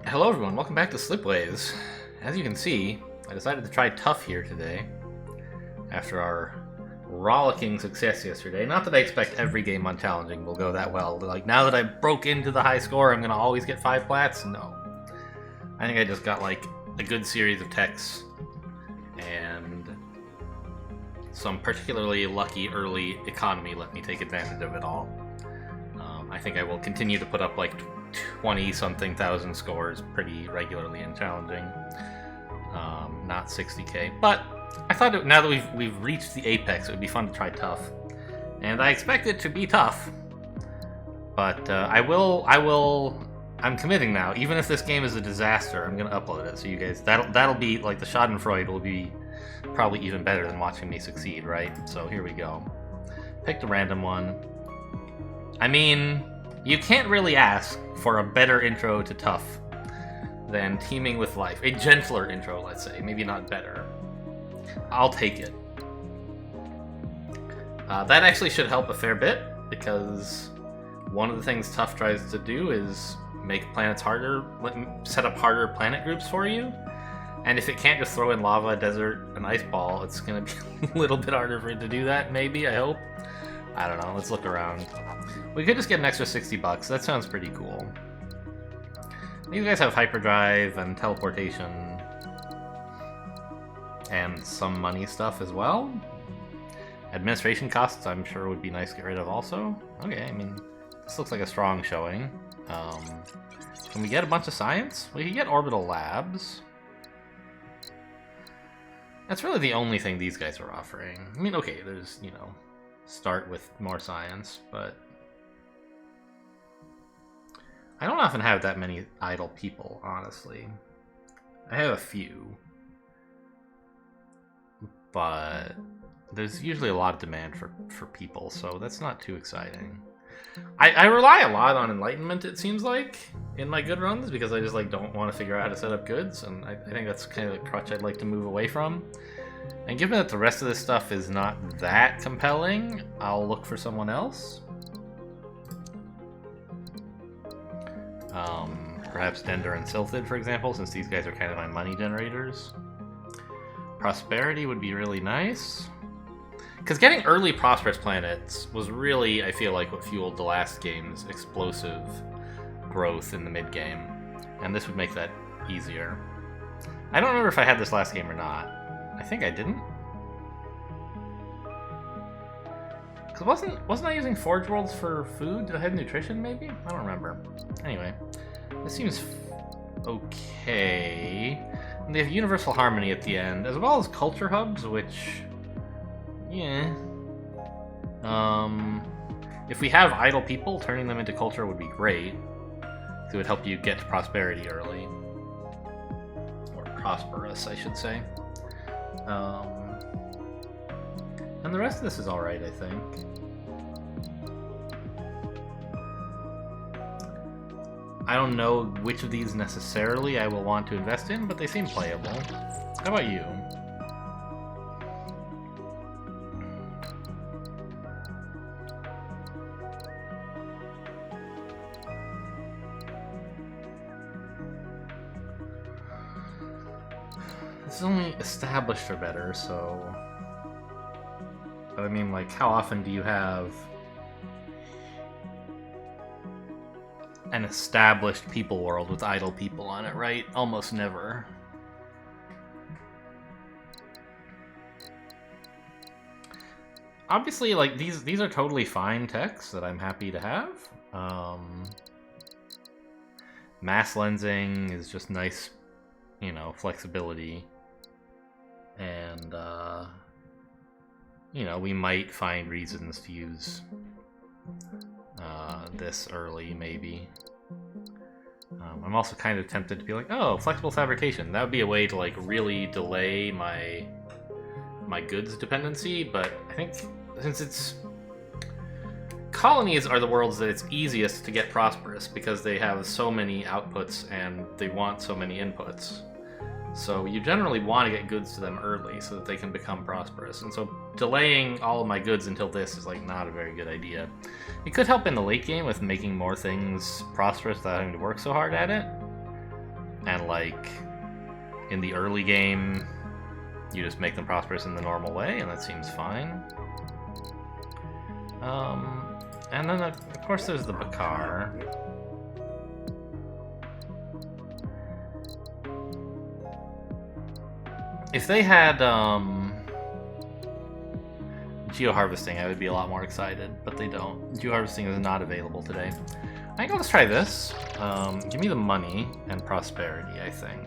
Hello everyone, welcome back to Slipways. As you can see, I decided to try tough here today, after our rollicking success yesterday. Not that I expect every game on challenging will go that well. Like, now that I broke into the high score, I'm gonna always get 5 plats? No. I think I just got, like, a good series of techs, and some particularly lucky early economy let me take advantage of it all. I think I will continue to put up, like, 20-something thousand scores pretty regularly in challenging, not 60k. But I thought now that we've reached the apex, it would be fun to try tough, and I expect it to be tough. But I'm committing now. Even if this game is a disaster, I'm gonna upload it. So you guys, that'll be like the Schadenfreude will be probably even better than watching me succeed, right? So here we go. Picked a random one. I mean, you can't really ask for a better intro to tough than Teaming with Life. A gentler intro, let's say. Maybe not better. I'll take it. That actually should help a fair bit, because one of the things Tough tries to do is make planets harder, set up harder planet groups for you. And if it can't just throw in lava, desert, and ice ball, it's going to be a little bit harder for it to do that, maybe, I hope. I don't know, let's look around. We could just get an extra 60 bucks. That sounds pretty cool. These guys have hyperdrive and teleportation and some money stuff as well. Administration costs, I'm sure, would be nice to get rid of also. Okay, I mean, this looks like a strong showing. Can we get a bunch of science? We can get orbital labs. That's really the only thing these guys are offering. I mean, okay, there's, you know, start with more science, but I don't often have that many idle people, honestly. I have a few, but there's usually a lot of demand for people, so that's not too exciting. I rely a lot on enlightenment, it seems like, in my good runs, because I just like don't want to figure out how to set up goods, and I think that's kind of a crutch I'd like to move away from. And given that the rest of this stuff is not that compelling, I'll look for someone else. Perhaps Dender and Sylphid, for example, since these guys are kind of my money generators. Prosperity would be really nice. Because getting early prosperous planets was really, I feel like, what fueled the last game's explosive growth in the mid-game. And this would make that easier. I don't remember if I had this last game or not. I think I didn't. Because wasn't I using Forge Worlds for food? Did I have nutrition, maybe? I don't remember. Anyway, this seems okay. And they have Universal Harmony at the end, as well as Culture Hubs, which... yeah. If we have idle people, turning them into culture would be great. It would help you get to prosperity early. Or prosperous, I should say. And the rest of this is alright, I think. I don't know which of these necessarily I will want to invest in, but they seem playable. How about you? This is only established or better, so... But I mean, like, how often do you have an established people world with idle people on it, right? Almost never. Obviously, like, these are totally fine techs that I'm happy to have. Mass lensing is just nice, you know, flexibility. And, you know, we might find reasons to use this early, maybe. I'm also kind of tempted to be like, oh, flexible fabrication. That would be a way to, like, really delay my goods dependency, but I think since it's... Colonies are the worlds that it's easiest to get prosperous, because they have so many outputs and they want so many inputs. So you generally want to get goods to them early so that they can become prosperous. And so delaying all of my goods until this is like not a very good idea. It could help in the late game with making more things prosperous without having to work so hard at it. and like in the early game, you just make them prosperous in the normal way, and that seems fine. And then of course there's the Bakar. If they had geo-harvesting, I would be a lot more excited, but they don't. Geo-harvesting is not available today. I think I'll just try this. Give me the money and prosperity, I think.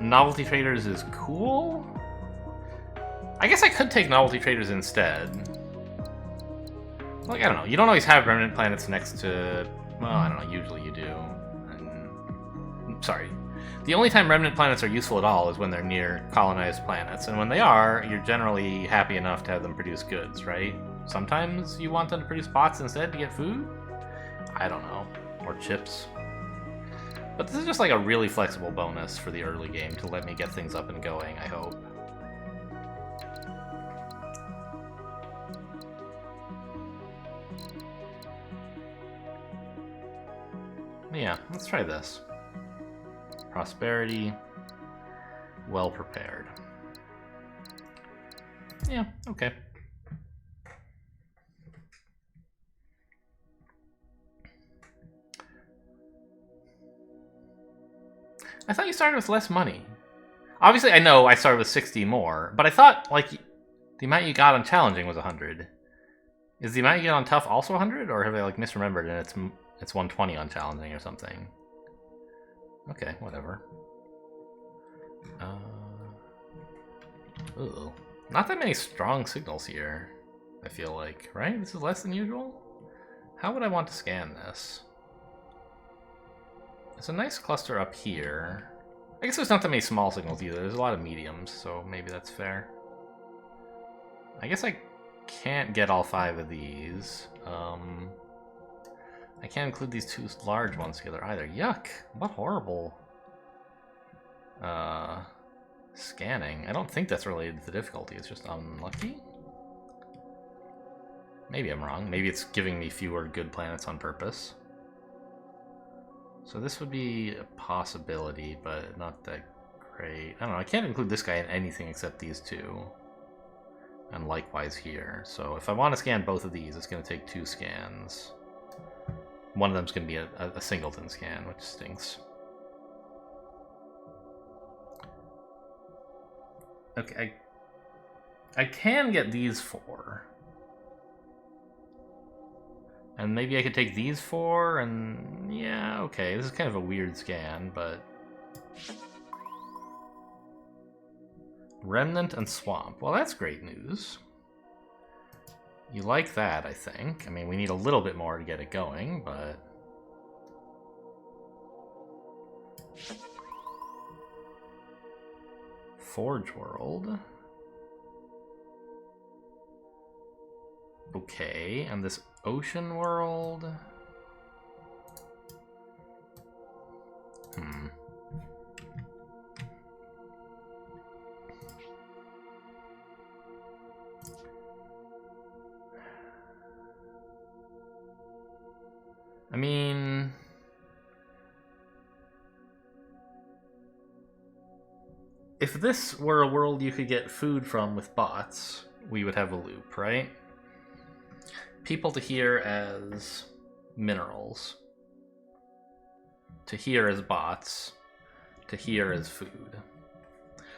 Novelty traders is cool. I guess I could take novelty traders instead. Like, I don't know. You don't always have remnant planets next to... Well, I don't know. Usually you do. Sorry. The only time remnant planets are useful at all is when they're near colonized planets. And when they are, you're generally happy enough to have them produce goods, right? Sometimes you want them to produce bots instead to get food? I don't know. Or chips. But this is just like a really flexible bonus for the early game to let me get things up and going, I hope. Yeah, let's try this. Prosperity. Well prepared. Yeah, okay. I thought you started with less money. Obviously, I know I started with 60 more, but I thought, like, the amount you got on challenging was 100. Is the amount you get on tough also 100, or have I, like, misremembered and it's 120 on challenging or something? Okay, whatever. Ooh. Not that many strong signals here, I feel like, right? This is less than usual? How would I want to scan this? There's a nice cluster up here. I guess there's not that many small signals either. There's a lot of mediums, so maybe that's fair. I guess I can't get all 5 of these. I can't include these 2 large ones together either. Yuck! What horrible scanning. I don't think that's related to the difficulty. It's just unlucky? Maybe I'm wrong. Maybe it's giving me fewer good planets on purpose. So this would be a possibility, but not that great. I don't know, I can't include this guy in anything except these 2. And likewise here. So if I want to scan both of these, it's going to take 2 scans. One of them's going to be a singleton scan, which stinks. Okay, I can get these 4. And maybe I could take these 4, and yeah, okay, this is kind of a weird scan, but... Remnant and Swamp. Well, that's great news. You like that, I think. I mean, we need a little bit more to get it going, but... Forge World. Okay, and this Ocean World... I mean... If this were a world you could get food from with bots, we would have a loop, right? People to here as minerals. To here as bots. To here as food.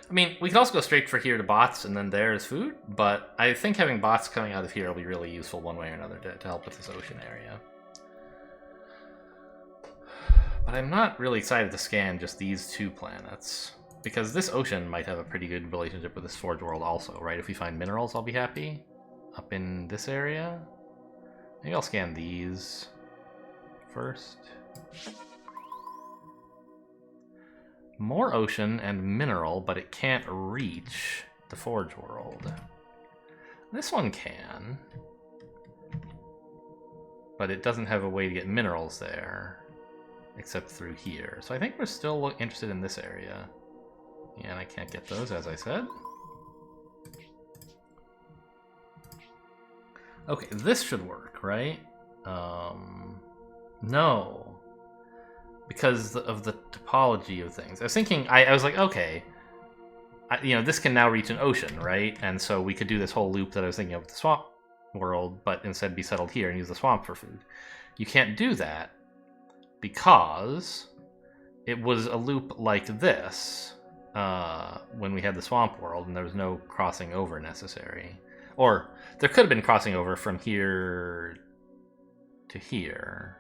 I mean, we could also go straight for here to bots and then there as food, but I think having bots coming out of here will be really useful one way or another to help with this ocean area. But I'm not really excited to scan just these 2 planets, because this ocean might have a pretty good relationship with this Forge World also, right? If we find minerals, I'll be happy. Up in this area. Maybe I'll scan these first. More ocean and mineral, but it can't reach the Forge World. This one can, but it doesn't have a way to get minerals there. Except through here. So I think we're still interested in this area. Yeah, and I can't get those, as I said. Okay, this should work, right? No. because of the topology of things. I was thinking, I was like, okay, this can now reach an ocean, right? And so we could do this whole loop that I was thinking of with the swamp world, but instead be settled here and use the swamp for food. You can't do that because it was a loop like this when we had the swamp world, and there was no crossing over necessary. Or there could have been crossing over from here to here,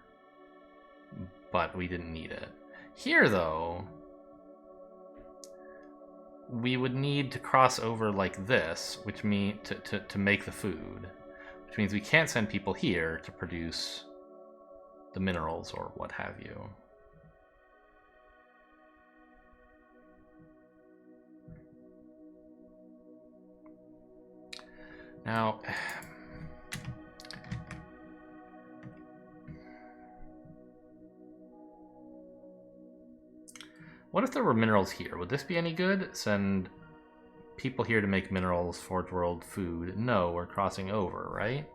but we didn't need it. Here, though, we would need to cross over like this, which means to make the food, which means we can't send people here to produce the minerals or what have you. Now, what if there were minerals here? Would this be any good? Send people here to make minerals, Forge World, food. No, we're crossing over, right?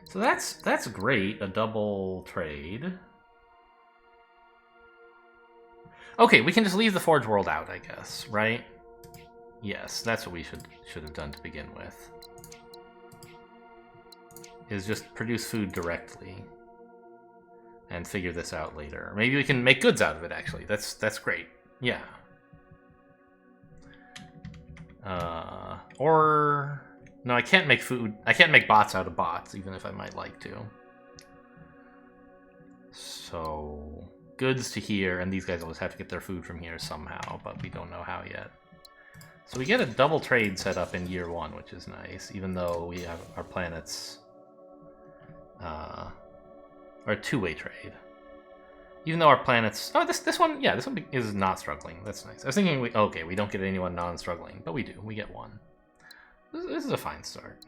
So that's great, a double trade. Okay, we can just leave the Forge World out, I guess, right? Yes, that's what we should have done to begin with. Is just produce food directly and figure this out later. Maybe we can make goods out of it, actually. That's great. Yeah. Or no, I can't make food. I can't make bots out of bots, even if I might like to. So goods to here, and these guys always have to get their food from here somehow, but we don't know how yet. So we get a double trade set up in year 1, which is nice, even though we have our planets, or a two-way trade. Even though our planets, oh, this one, yeah, this one is not struggling. That's nice. I was thinking, okay, we don't get anyone non-struggling, but we do. We get one. This is a fine start.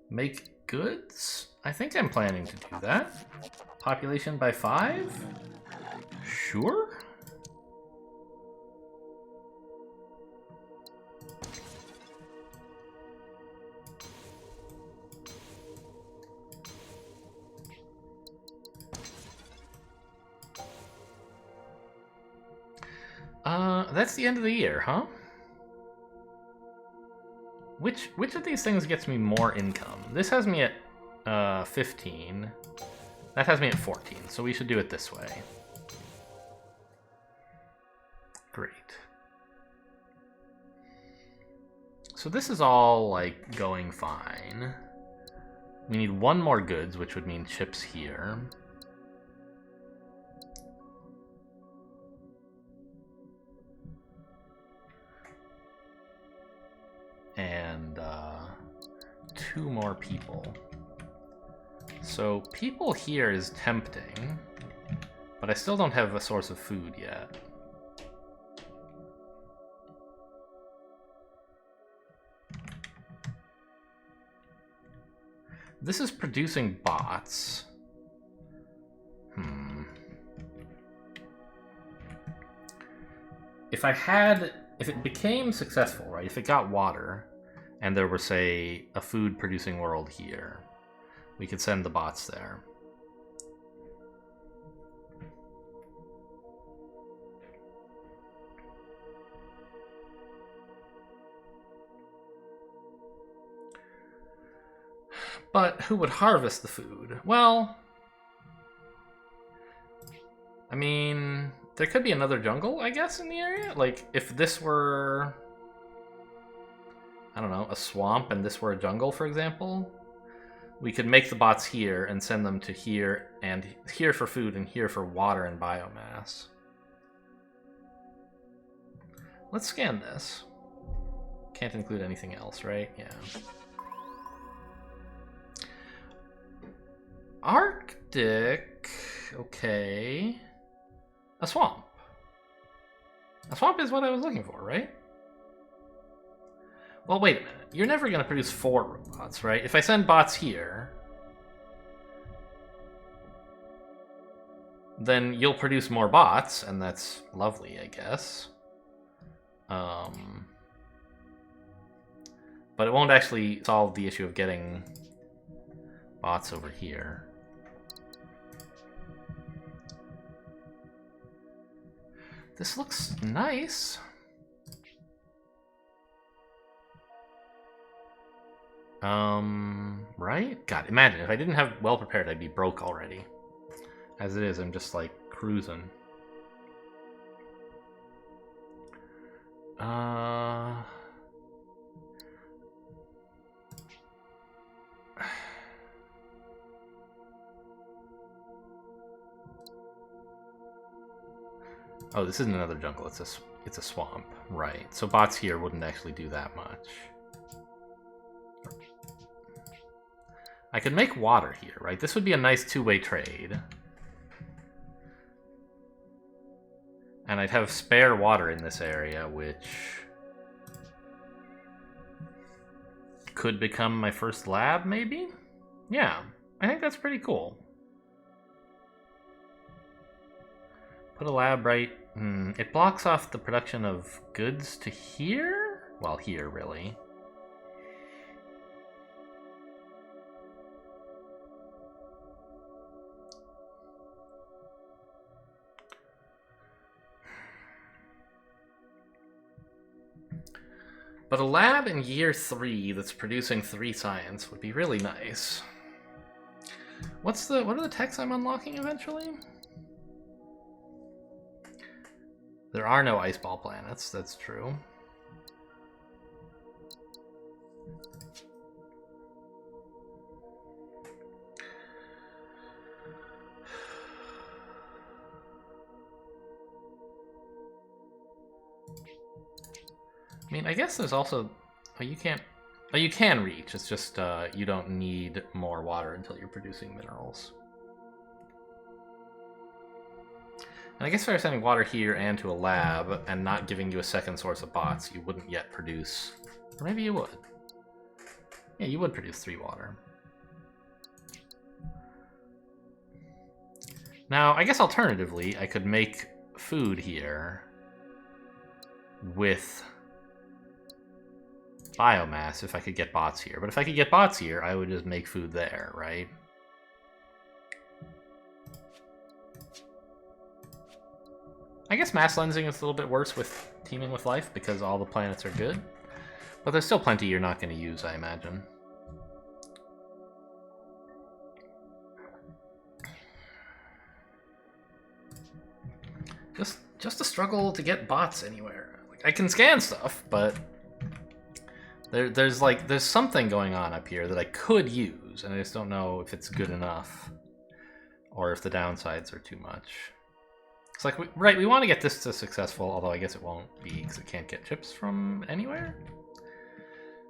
Make goods? I think I'm planning to do that. Population by 5? Sure. That's the end of the year, huh? Which of these things gets me more income? This has me at 15. That has me at 14, so we should do it this way. Great. So this is all, like, going fine. We need one more goods, which would mean chips here. And 2 more people. So people here is tempting, but I still don't have a source of food yet. This is producing bots. If it became successful, right? If it got water, and there were, say, a food-producing world here, we could send the bots there. But who would harvest the food? Well, I mean, there could be another jungle, I guess, in the area. Like, if this were, I don't know, a swamp and this were a jungle, for example, we could make the bots here and send them to here and here for food and here for water and biomass. Let's scan this. Can't include anything else, right? Yeah. Arctic, okay. A swamp. A swamp is what I was looking for, right? Well, wait a minute. You're never going to produce 4 robots, right? If I send bots here, then you'll produce more bots, and that's lovely, I guess. But it won't actually solve the issue of getting bots over here. This looks nice. Right? God, imagine if I didn't have well prepared, I'd be broke already. As it is, I'm just like cruising. Oh, this isn't another jungle, it's a swamp. Right. So bots here wouldn't actually do that much. I could make water here, right? This would be a nice two-way trade. And I'd have spare water in this area, which could become my first lab, maybe? Yeah, I think that's pretty cool. Put a lab right... it blocks off the production of goods to here? Well, here, really. But a lab in year 3 that's producing 3 science would be really nice. What are the techs I'm unlocking eventually? There are no ice ball planets, that's true. I mean, I guess there's also... Oh, you can't... Oh, you can reach, it's just you don't need more water until you're producing minerals. And I guess if I were sending water here and to a lab, and not giving you a second source of bots, you wouldn't yet produce... Or maybe you would. Yeah, you would produce 3 water. Now, I guess alternatively, I could make food here with biomass if I could get bots here. But if I could get bots here, I would just make food there, right? I guess mass lensing is a little bit worse with teaming with life because all the planets are good. But there's still plenty you're not going to use, I imagine. Just a struggle to get bots anywhere. Like, I can scan stuff, but there's something going on up here that I could use, and I just don't know if it's good enough or if the downsides are too much. It's like, we want to get this to successful, although I guess it won't be because it can't get chips from anywhere.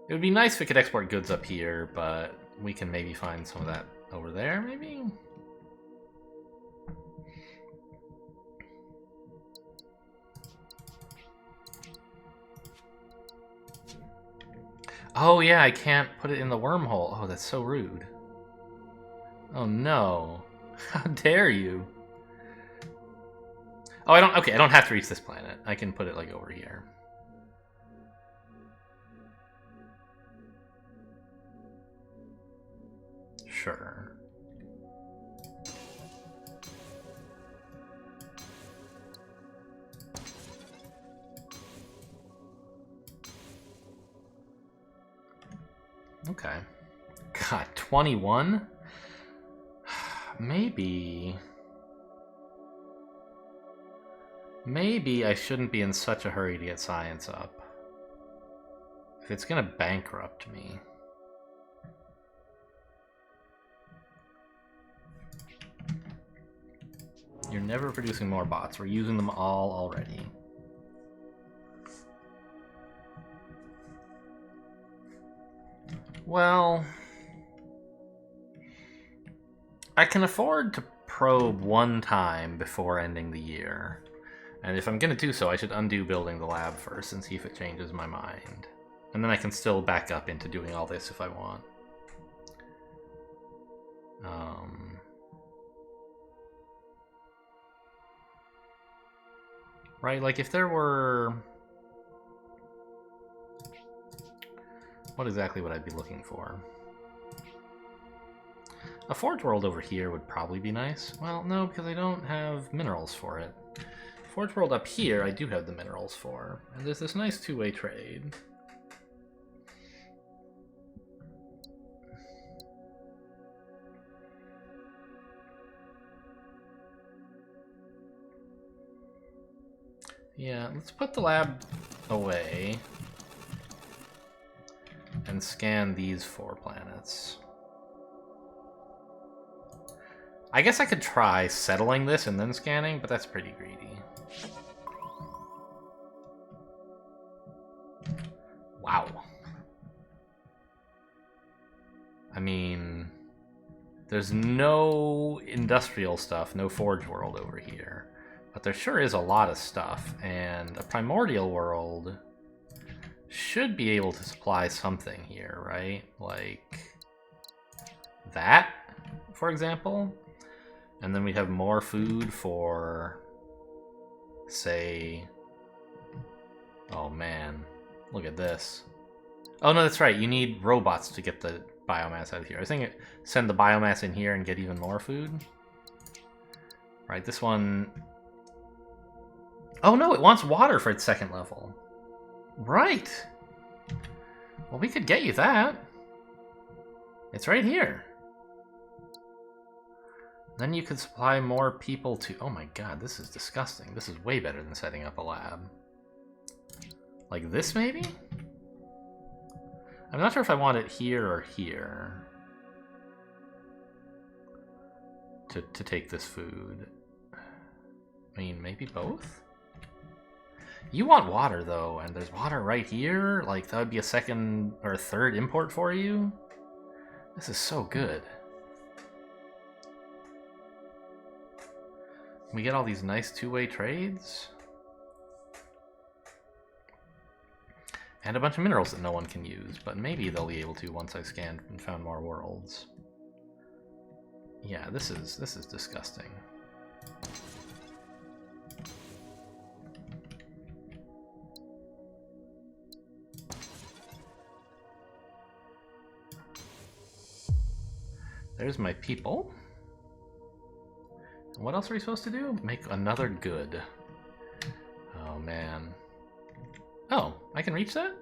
It would be nice if we could export goods up here, but we can maybe find some of that over there, maybe? Oh yeah, I can't put it in the wormhole. Oh, that's so rude. Oh no. How dare you? Oh, I don't have to reach this planet. I can put it like over here. Sure. Okay. God, 21? Maybe I shouldn't be in such a hurry to get science up. If it's gonna bankrupt me. You're never producing more bots. We're using them all already. Well, I can afford to probe one time before ending the year. And if I'm going to do so, I should undo building the lab first and see if it changes my mind. And then I can still back up into doing all this if I want. Right, like if there were... What exactly would I be looking for? A Forge World over here would probably be nice. Well, no, because I don't have minerals for it. Forge World up here, I do have the minerals for. And there's this nice two-way trade. Yeah, let's put the lab away and scan these 4 planets. I guess I could try settling this and then scanning, but that's pretty greedy. Wow. I mean, there's no industrial stuff, no Forge World over here. But there sure is a lot of stuff, and a Primordial World should be able to supply something here, right? Like that, for example. And then we have more food for, say... Oh man, look at this. Oh no, that's right, you need robots to get the biomass out of here. I was thinking send the biomass in here and get even more food. Right, this one... Oh no, it wants water for its 2nd level. Right. Well, we could get you that. It's right here. Then you could supply more people to... Oh my god, this is disgusting. This is way better than setting up a lab. Like this, maybe? I'm not sure if I want it here or here. To take this food. I mean, maybe both? You want water, though, and there's water right here? Like, that would be a 2nd or 3rd import for you? This is so good. We get all these nice two-way trades. And a bunch of minerals that no one can use, but maybe they'll be able to once I've scanned and found more worlds. Yeah, this is disgusting. There's my people. And what else are we supposed to do? Make another good. Oh, man. Oh, I can reach that?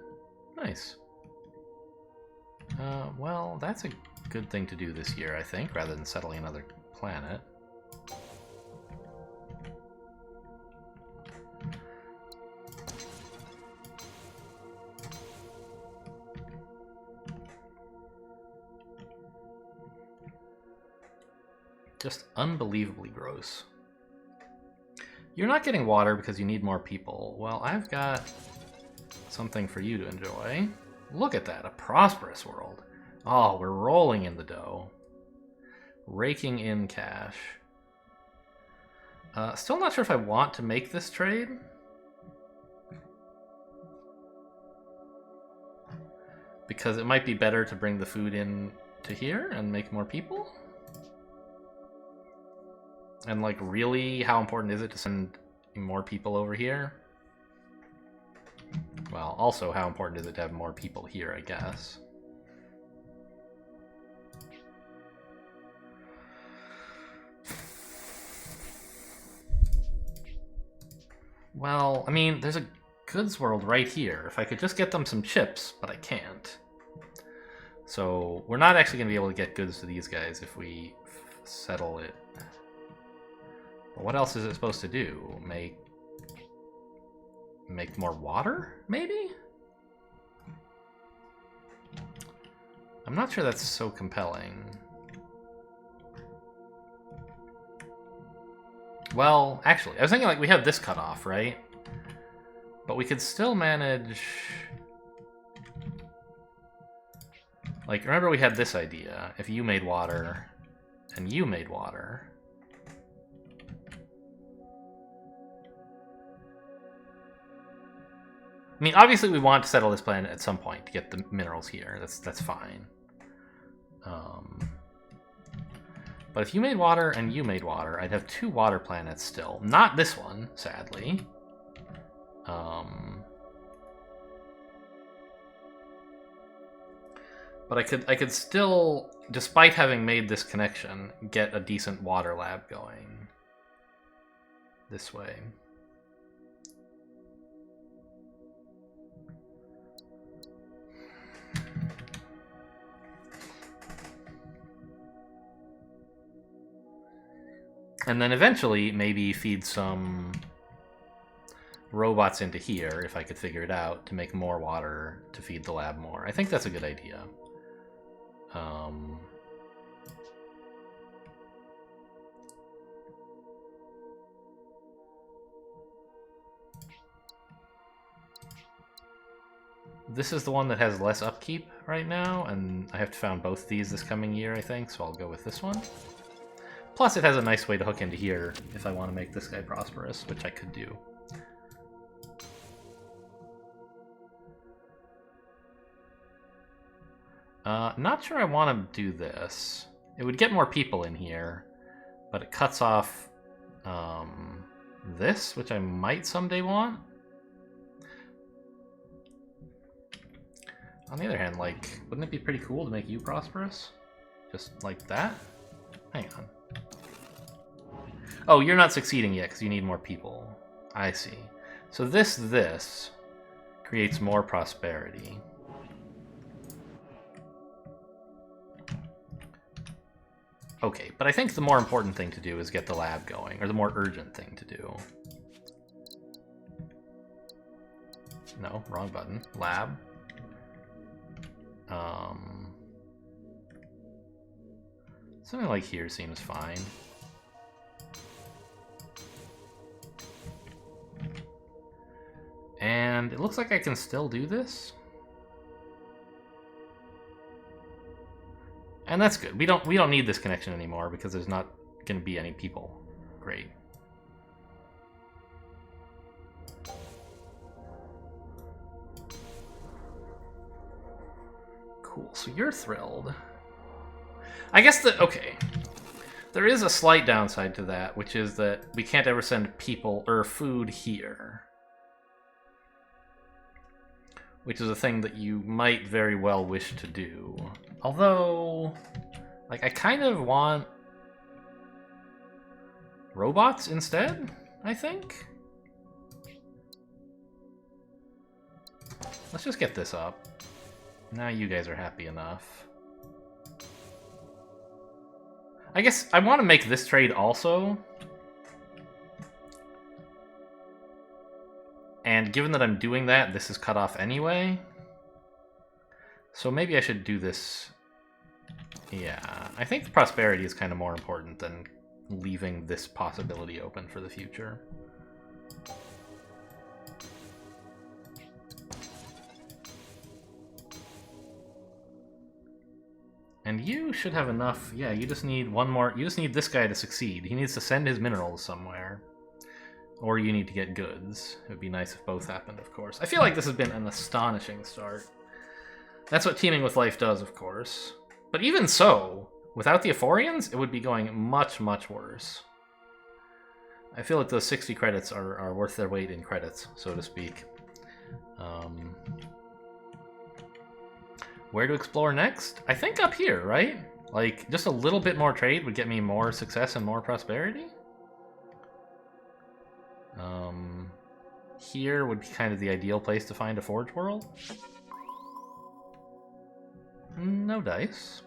Nice. Well, that's a good thing to do this year, I think, rather than settling another planet. Just unbelievably gross. You're not getting water because you need more people. Well, I've got something for you to enjoy. Look at that, a prosperous world. Oh, we're rolling in the dough. Raking in cash. Still not sure if I want to make this trade. Because it might be better to bring the food in to here and make more people. And, like, really, how important is it to send more people over here? Well, also, how important is it to have more people here, I guess? Well, I mean, there's a goods world right here. If I could just get them some chips, but I can't. So, we're not actually going to be able to get goods to these guys if we settle it. But what else is it supposed to do? Make more water, maybe? I'm not sure that's so compelling. Well, actually, I was thinking, like, we have this cut off, right? But we could still manage... Like, remember we had this idea. If you made water, and you made water... I mean, obviously we want to settle this planet at some point to get the minerals here. That's fine. But if you made water and you made water, I'd have 2 water planets still. Not this one, sadly. But I could still, despite having made this connection, get a decent water lab going this way. And then eventually, maybe feed some robots into here, if I could figure it out, to make more water to feed the lab more. I think that's a good idea. This is the one that has less upkeep right now, and I have to found both of these this coming year, I think, so I'll go with this one. Plus, it has a nice way to hook into here if I want to make this guy prosperous, which I could do. Not sure I want to do this. It would get more people in here, but it cuts off this, which I might someday want. On the other hand, like, wouldn't it be pretty cool to make you prosperous? Just like that? Hang on. Oh, you're not succeeding yet because you need more people. I see. So this creates more prosperity. Okay, but I think the more important thing to do is get the lab going, or the more urgent thing to do. No, wrong button. Lab. Something like here seems fine. And it looks like I can still do this. And that's good. We don't need this connection anymore because there's not going to be any people. Great. Cool. So you're thrilled. I guess that, okay. There is a slight downside to that, which is that we can't ever send people or food here. Which is a thing that you might very well wish to do. Although, like, I kind of want robots instead, I think. Let's just get this up. Now you guys are happy enough. I guess I want to make this trade also. And given that I'm doing that, this is cut off anyway. So maybe I should do this. Yeah, I think the prosperity is kind of more important than leaving this possibility open for the future. And you should have enough. Yeah, you just need one more. You just need this guy to succeed. He needs to send his minerals somewhere. Or you need to get goods. It would be nice if both happened, of course. I feel like this has been an astonishing start. That's what Teaming with Life does, of course. But even so, without the Ephorians, it would be going much, much worse. I feel like those 60 credits are worth their weight in credits, so to speak. Where to explore next? I think up here, right? Like, just a little bit more trade would get me more success and more prosperity? Here would be kind of the ideal place to find a Forge World. No dice.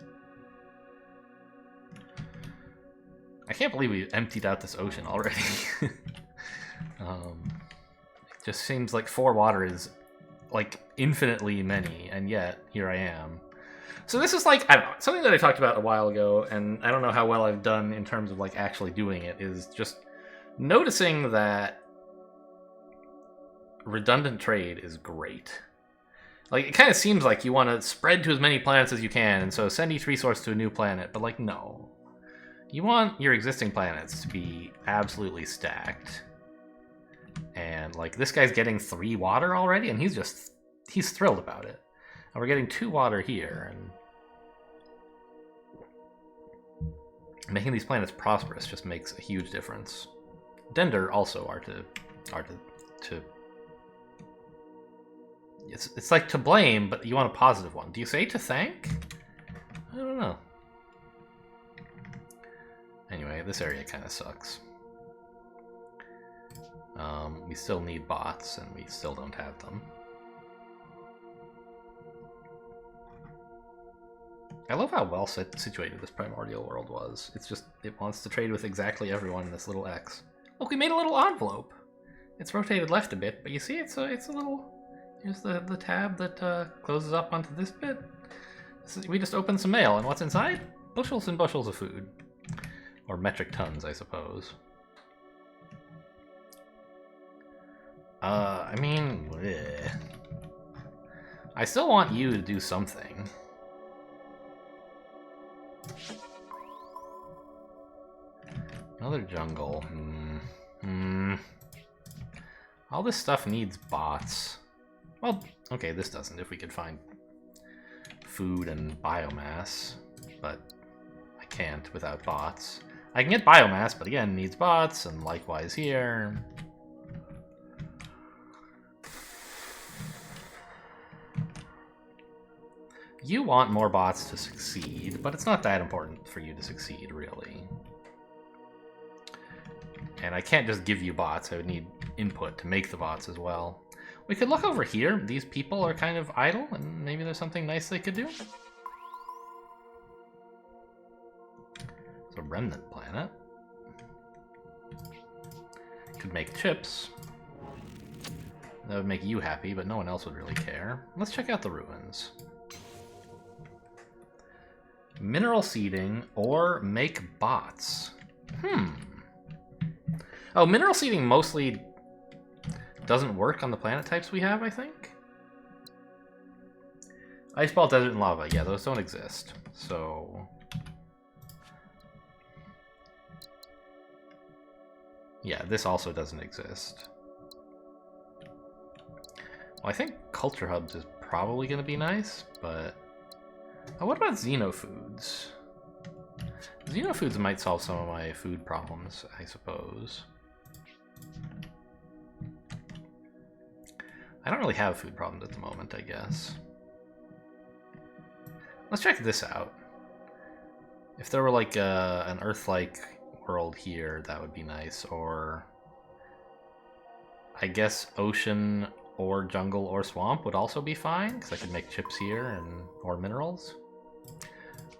I can't believe we emptied out this ocean already. It just seems like 4 water is like infinitely many, and yet here I am. So this is like, I don't know, something that I talked about a while ago, and I don't know how well I've done in terms of like actually doing it, is just noticing that redundant trade is great. Like, it kind of seems like you want to spread to as many planets as you can, and so send each resource to a new planet, but like, no. You want your existing planets to be absolutely stacked. And like, this guy's getting 3 water already, and he's thrilled about it. And we're getting 2 water here, and making these planets prosperous just makes a huge difference. Dender also are to It's like to blame, but you want a positive one. Do you say to thank? I don't know. Anyway, this area kind of sucks. We still need bots, and we still don't have them. I love how well situated this primordial world was. It's just, it wants to trade with exactly everyone in this little X. Look, we made a little envelope. It's rotated left a bit, but you see it's a little... Here's the tab that closes up onto this bit. We just opened some mail, and what's inside? Bushels and bushels of food. Or metric tons, I suppose. I mean... bleh. I still want you to do something. Another jungle. All this stuff needs bots. Well, okay, this doesn't, if we could find food and biomass, but I can't without bots. I can get biomass, but again, needs bots, and likewise here. You want more bots to succeed, but it's not that important for you to succeed, really. And I can't just give you bots, I would need input to make the bots as well. We could look over here. These people are kind of idle, and maybe there's something nice they could do. It's a remnant planet. Could make chips. That would make you happy, but no one else would really care. Let's check out the ruins. Mineral seeding or make bots. Oh, mineral seeding mostly doesn't work on the planet types we have, I think. Ice ball, desert, and lava. Yeah, those don't exist. So... yeah, this also doesn't exist. Well, I think culture hubs is probably going to be nice, but... oh, what about xenofoods? Xenofoods might solve some of my food problems, I suppose. I don't really have food problems at the moment, I guess. Let's check this out. If there were like an Earth-like world here, that would be nice. Or I guess ocean or jungle or swamp would also be fine, because I could make chips here and or minerals.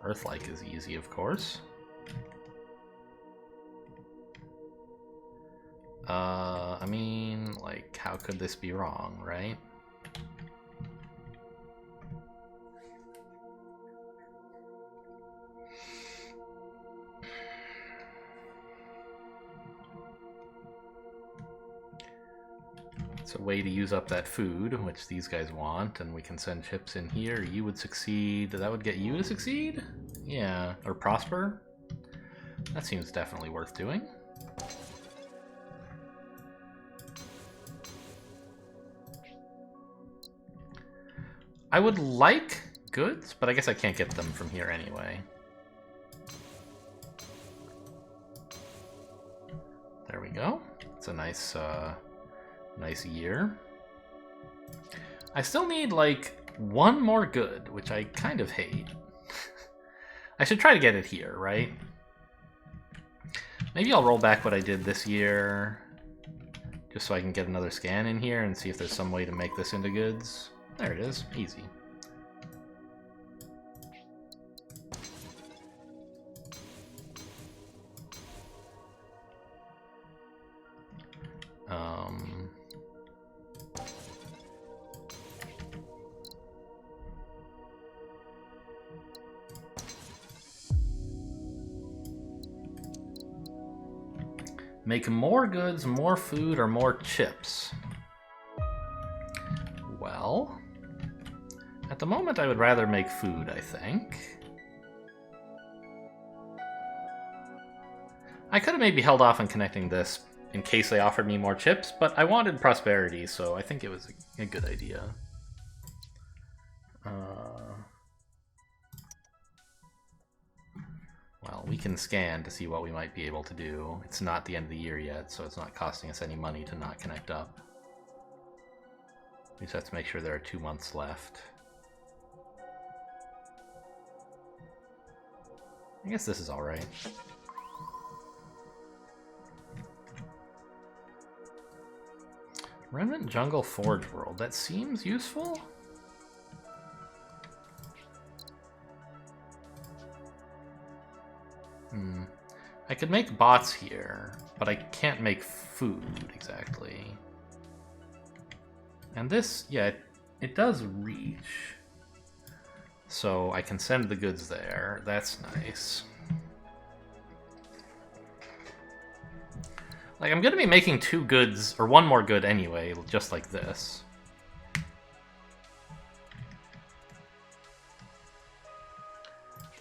Earth-like is easy, of course. I mean, like, how could this be wrong, right? It's a way to use up that food, which these guys want, and we can send chips in here. You would succeed. That would get you to succeed? Yeah, or prosper. That seems definitely worth doing. I would like goods, but I guess I can't get them from here anyway. There we go. It's a nice, nice year. I still need, like, one more good, which I kind of hate. I should try to get it here, right? Maybe I'll roll back what I did this year, just so I can get another scan in here and see if there's some way to make this into goods. There it is. Easy. Make more goods, more food, or more chips? Well, at the moment I would rather make food, I think. I could have maybe held off on connecting this in case they offered me more chips, but I wanted prosperity, so I think it was a good idea. Well, we can scan to see what we might be able to do. It's not the end of the year yet, so it's not costing us any money to not connect up. We just have to make sure there are 2 months left. I guess this is alright. Remnant Jungle Forge World. That seems useful? I could make bots here, but I can't make food exactly. And this, yeah, it does reach. So I can send the goods there. That's nice. Like, I'm gonna be making 2 goods, or 1 more good anyway, just like this.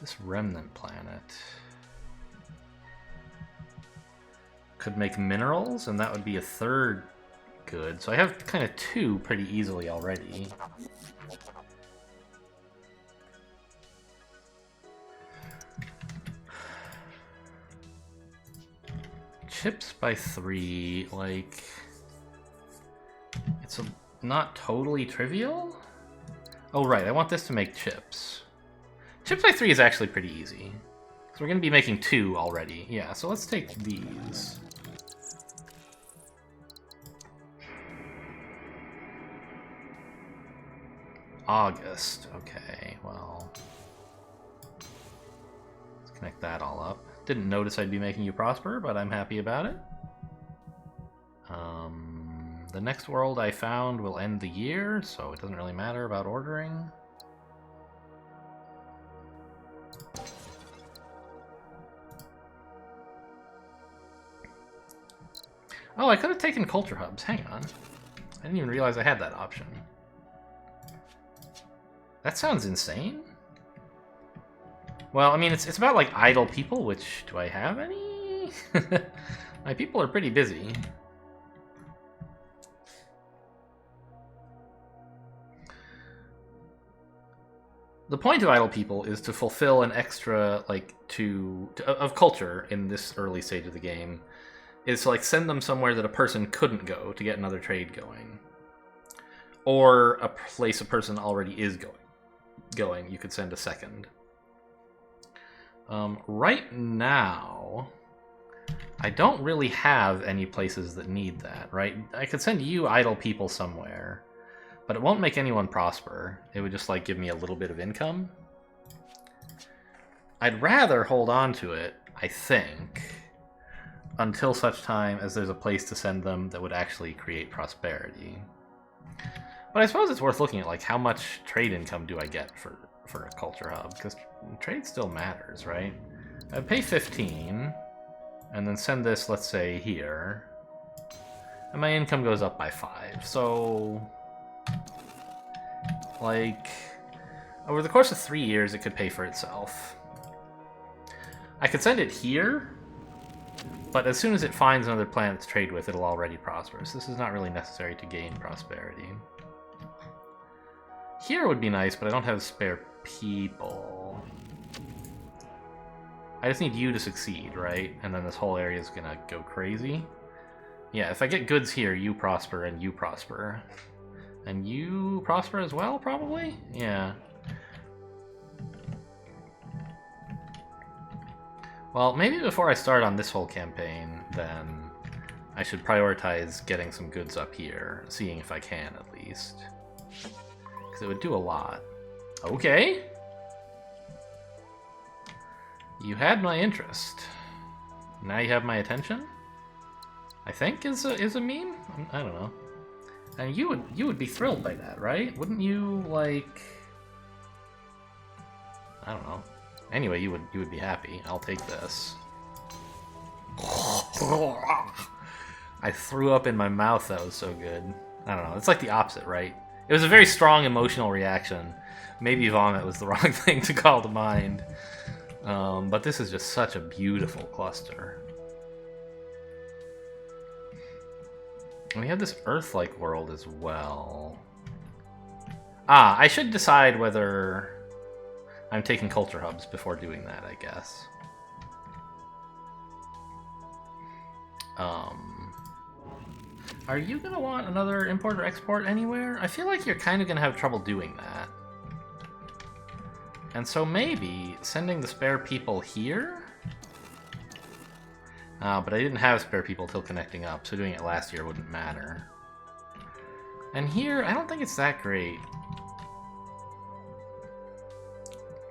This remnant planet could make minerals, and that would be a 3rd good. So I have kind of 2 pretty easily already. Chips by 3, like, it's not totally trivial. Oh right, I want this to make chips. Chips by 3 is actually pretty easy. So we're going to be making 2 already. Yeah, so let's take these. August. Okay, well, let's connect that all up. Didn't notice I'd be making you prosper, but I'm happy about it. The next world I found will end the year, so it doesn't really matter about ordering. Oh, I could have taken culture hubs. Hang on. I didn't even realize I had that option. That sounds insane. Well, I mean, it's about, like, idle people, which, do I have any? My people are pretty busy. The point of idle people is to fulfill an extra, like, of culture in this early stage of the game, is to, like, send them somewhere that a person couldn't go to get another trade going. Or a place a person already is going. You could send a second. Right now, I don't really have any places that need that, right? I could send you idle people somewhere, but it won't make anyone prosper. It would just, like, give me a little bit of income. I'd rather hold on to it, I think, until such time as there's a place to send them that would actually create prosperity. But I suppose it's worth looking at, like, how much trade income do I get for a culture hub? Because trade still matters, right? I'd pay 15, and then send this, let's say, here. And my income goes up by 5. So, like, over the course of 3 years, it could pay for itself. I could send it here, but as soon as it finds another planet to trade with, it'll already prosper. So this is not really necessary to gain prosperity. Here would be nice, but I don't have spare people. I just need you to succeed, right? And then this whole area is gonna go crazy. Yeah, if I get goods here, you prosper and you prosper. And you prosper as well, probably? Yeah. Well, maybe before I start on this whole campaign, then I should prioritize getting some goods up here, seeing if I can at least. Because it would do a lot. Okay. You had my interest. Now you have my attention? I think is a meme? I don't know. And you would be thrilled by that, right? Wouldn't you, like... I don't know. Anyway, you would be happy. I'll take this. I threw up in my mouth. That was so good. I don't know. It's like the opposite, right? It was a very strong emotional reaction. Maybe vomit was the wrong thing to call to mind. But this is just such a beautiful cluster. And we have this Earth-like world as well. Ah, I should decide whether I'm taking culture hubs before doing that, I guess. Are you gonna want another import or export anywhere? I feel like you're kind of gonna have trouble doing that. And so maybe sending the spare people here? But I didn't have spare people till connecting up, so doing it last year wouldn't matter. And here, I don't think it's that great.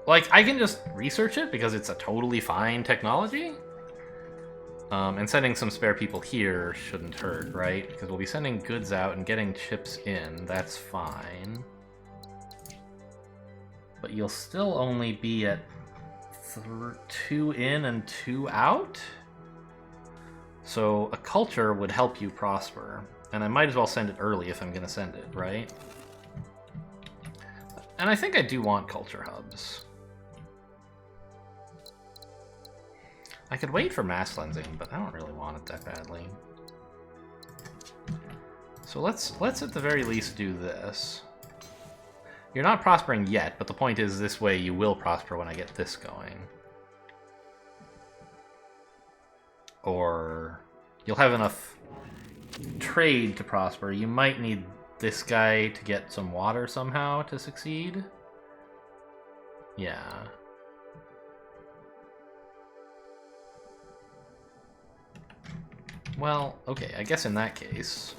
Like, I can just research it because it's a totally fine technology. And sending some spare people here shouldn't hurt, right? Because we'll be sending goods out and getting chips in. That's fine. But you'll still only be at 2 in and 2 out? So a culture would help you prosper. And I might as well send it early if I'm going to send it, right? And I think I do want culture hubs. I could wait for mass cleansing, but I don't really want it that badly. So let's at the very least do this. You're not prospering yet, but the point is this way you will prosper when I get this going. Or you'll have enough trade to prosper. You might need this guy to get some water somehow to succeed. Yeah. Well, okay, I guess in that case,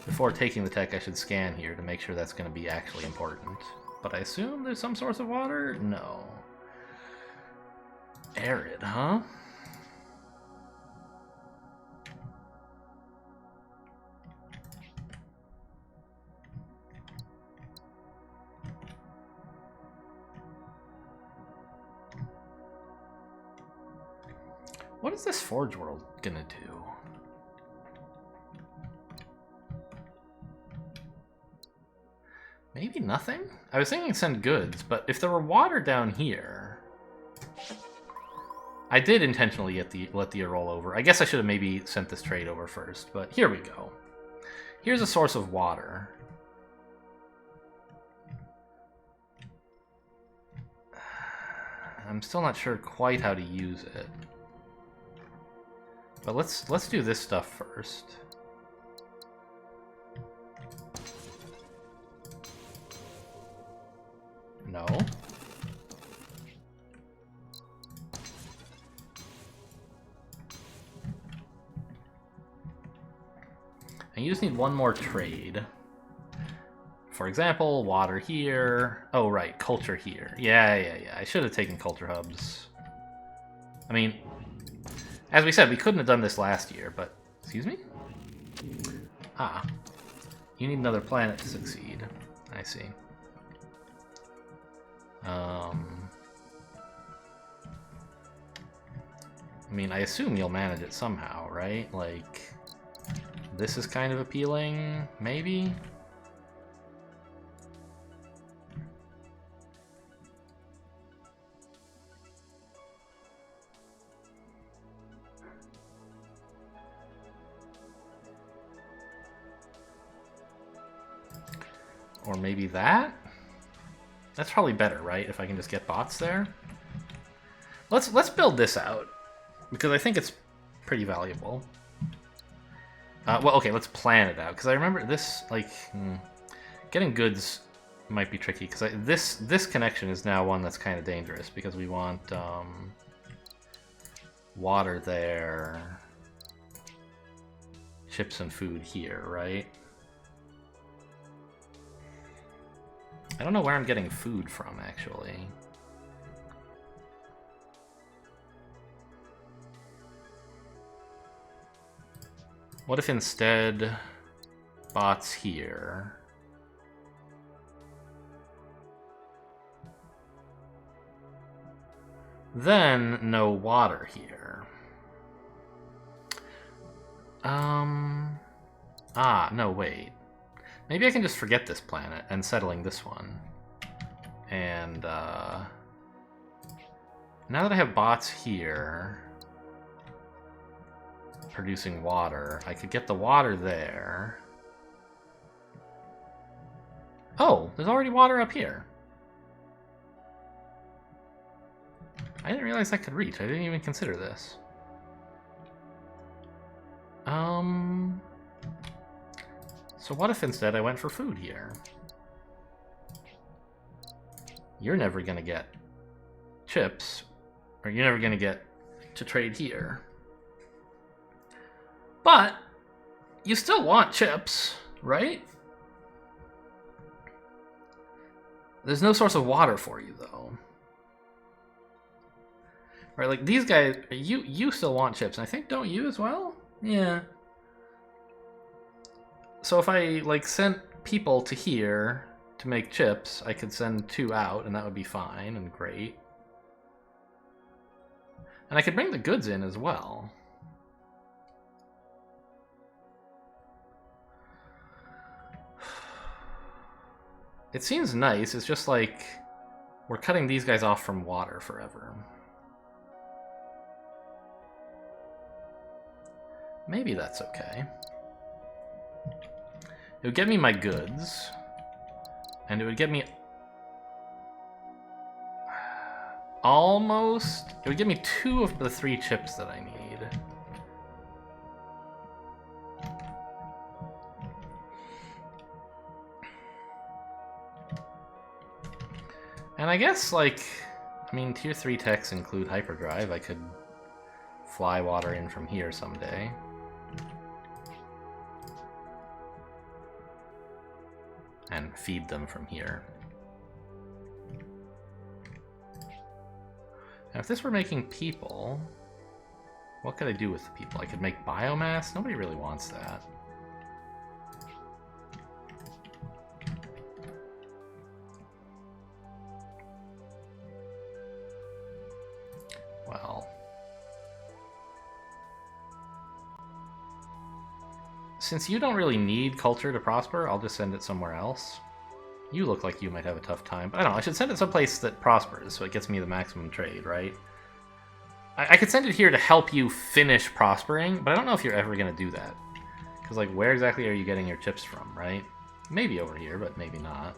before taking the tech, I should scan here to make sure that's going to be actually important. But I assume there's some source of water? No. Arid, huh? What is this Forge World gonna do? Maybe nothing? I was thinking send goods, but if there were water down here... I did intentionally let the roll over. I guess I should have maybe sent this trade over first, but here we go. Here's a source of water. I'm still not sure quite how to use it. But let's do this stuff first. No. And you just need one more trade. For example, water here. Oh, right, culture here. Yeah. I should have taken culture hubs. I mean, as we said, we couldn't have done this last year, but... Excuse me? Ah. You need another planet to succeed. I see. I mean, I assume you'll manage it somehow, right? Like, this is kind of appealing, maybe? Or maybe that? That's probably better, right? If I can just get bots there. Let's build this out, because I think it's pretty valuable. Well, okay, let's plan it out, because I remember this, like, getting goods might be tricky, because this connection is now one that's kind of dangerous, because we want water there, chips and food here, right? I don't know where I'm getting food from, actually. What if instead bots here? Then no water here. No, wait. Maybe I can just forget this planet and settling this one. And, now that I have bots here producing water, I could get the water there. Oh, there's already water up here. I didn't realize I could reach. I didn't even consider this. So what if instead I went for food here? You're never gonna get chips, or you're never gonna get to trade here. But you still want chips, right? There's no source of water for you, though. Right, like these guys, you still want chips, and I think, don't you as well? Yeah. So if I, like, sent people to here to make chips, I could send 2 out, and that would be fine and great. And I could bring the goods in as well. It seems nice, it's just like we're cutting these guys off from water forever. Maybe that's okay. It would get me my goods, and it would get me almost... It would give me 2 of the 3 chips that I need. And I guess, like, I mean, tier 3 techs include hyperdrive. I could fly water in from here someday. And feed them from here. Now, if this were making people, what could I do with the people? I could make biomass? Nobody really wants that. Well. Since you don't really need culture to prosper, I'll just send it somewhere else. You look like you might have a tough time. But I don't know, I should send it someplace that prospers, so it gets me the maximum trade, right? I could send it here to help you finish prospering, but I don't know if you're ever going to do that. Because, like, where exactly are you getting your chips from, right? Maybe over here, but maybe not.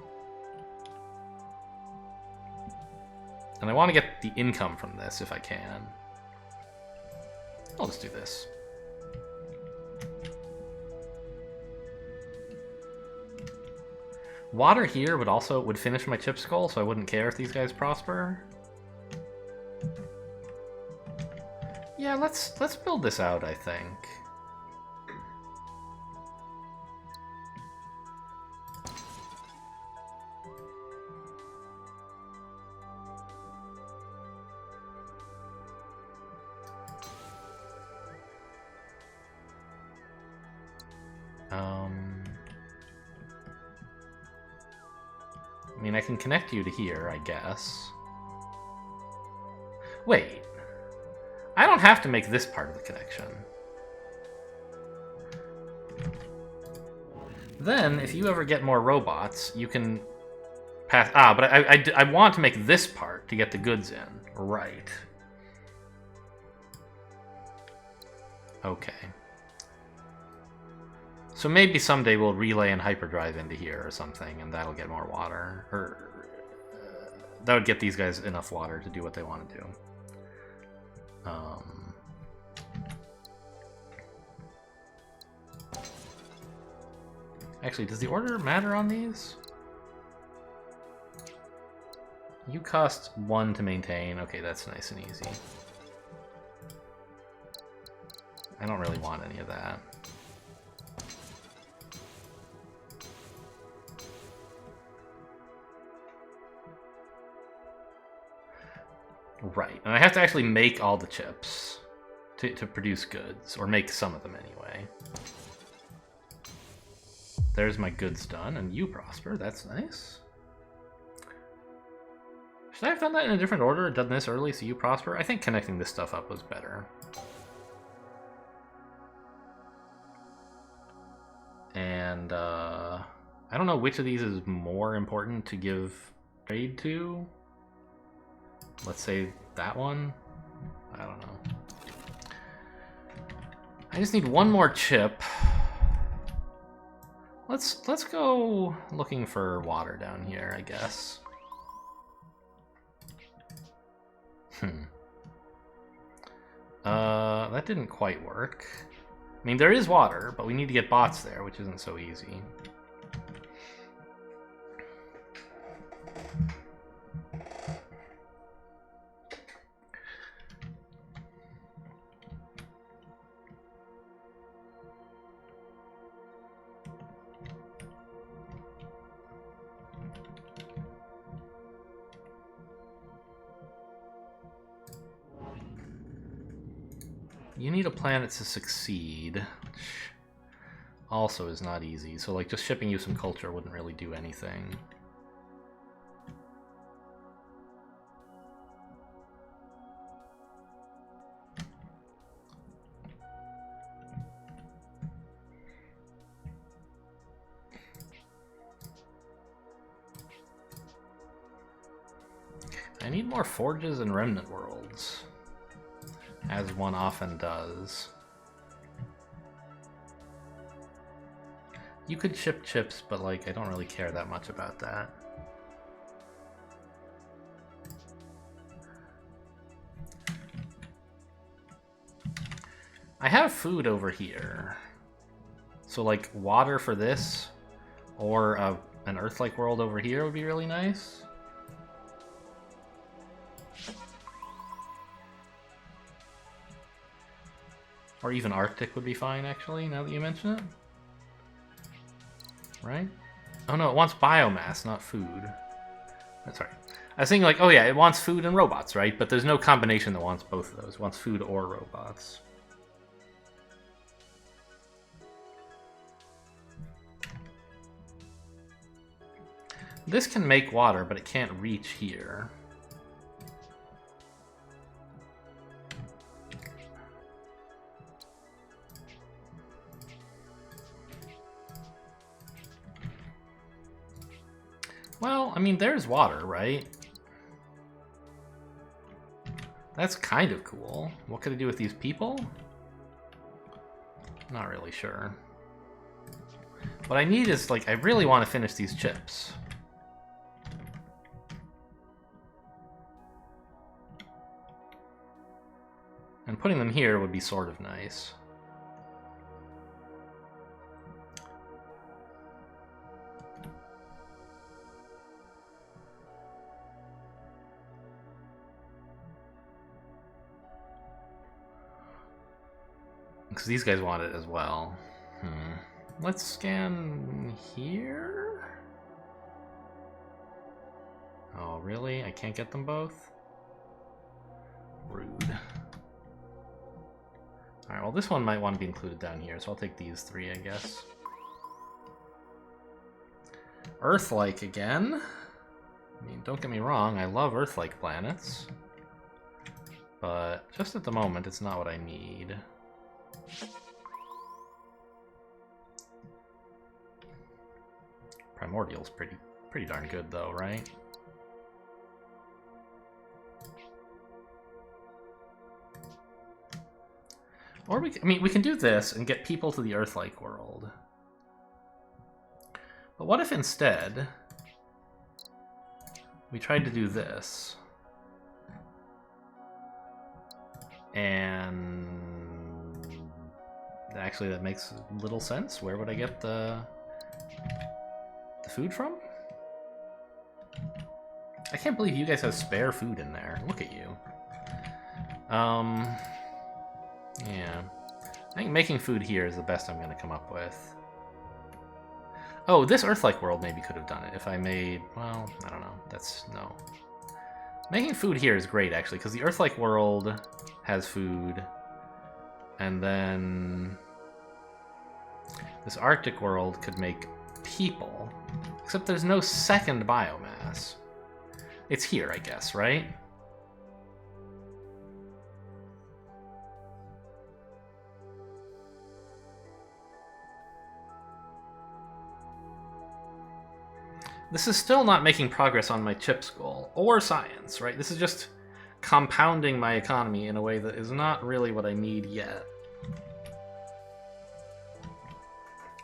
And I want to get the income from this if I can. I'll just do this. Water here would finish my chip skull, so I wouldn't care if these guys prosper. Yeah, let's build this out, I think. I mean, I can connect you to here, I guess. Wait. I don't have to make this part of the connection. Then, if you ever get more robots, you can pass... Ah, but I want to make this part to get the goods in. Right. Okay. So maybe someday we'll relay and hyperdrive into here or something, and that'll get more water. Or that would get these guys enough water to do what they want to do. Actually, does the order matter on these? You cost 1 to maintain. Okay, that's nice and easy. I don't really want any of that. Right, and I have to actually make all the chips to produce goods, or make some of them anyway. There's my goods done, and you prosper, that's nice. Should I have done that in a different order, done this early so you prosper? I think connecting this stuff up was better. And, I don't know which of these is more important to give trade to. Let's say that one. I don't know. I just need 1 more chip. Let's go looking for water down here, I guess. That didn't quite work. I mean, there is water, but we need to get bots there, which isn't so easy. You need a planet to succeed, which also is not easy. So, like, just shipping you some culture wouldn't really do anything. I need more forges and remnant worlds, as one often does. You could ship chips, but like I don't really care that much about that. I have food over here. So like water for this, or an Earth-like world over here would be really nice. Or even Arctic would be fine, actually, now that you mention it. Right? Oh no, it wants biomass, not food. That's right. I was thinking like, oh yeah, it wants food and robots, right? But there's no combination that wants both of those. It wants food or robots. This can make water, but it can't reach here. Well, I mean, there's water, right? That's kind of cool. What could I do with these people? Not really sure. What I need is, like, I really want to finish these chips. And putting them here would be sort of nice. Because these guys want it as well. Let's scan here. Oh, really? I can't get them both? Rude. Alright, well this one might want to be included down here, so I'll take these three, I guess. Earth-like again. I mean, don't get me wrong, I love Earth-like planets. But just at the moment, it's not what I need. Primordial's pretty darn good though, right? Or we can do this and get people to the Earth-like world. But what if instead we tried to do this? And actually that makes little sense. Where would I get the food from? I can't believe you guys have spare food in there. Look at you. Yeah. I think making food here is the best I'm going to come up with. Oh, this Earth-like world maybe could have done it if I made... Well, I don't know. That's... no. Making food here is great, actually, because the Earth-like world has food. And then... this Arctic world could make people. Except there's no second biomass. It's here, I guess, right? This is still not making progress on my chips goal, or science, right? This is just compounding my economy in a way that is not really what I need yet.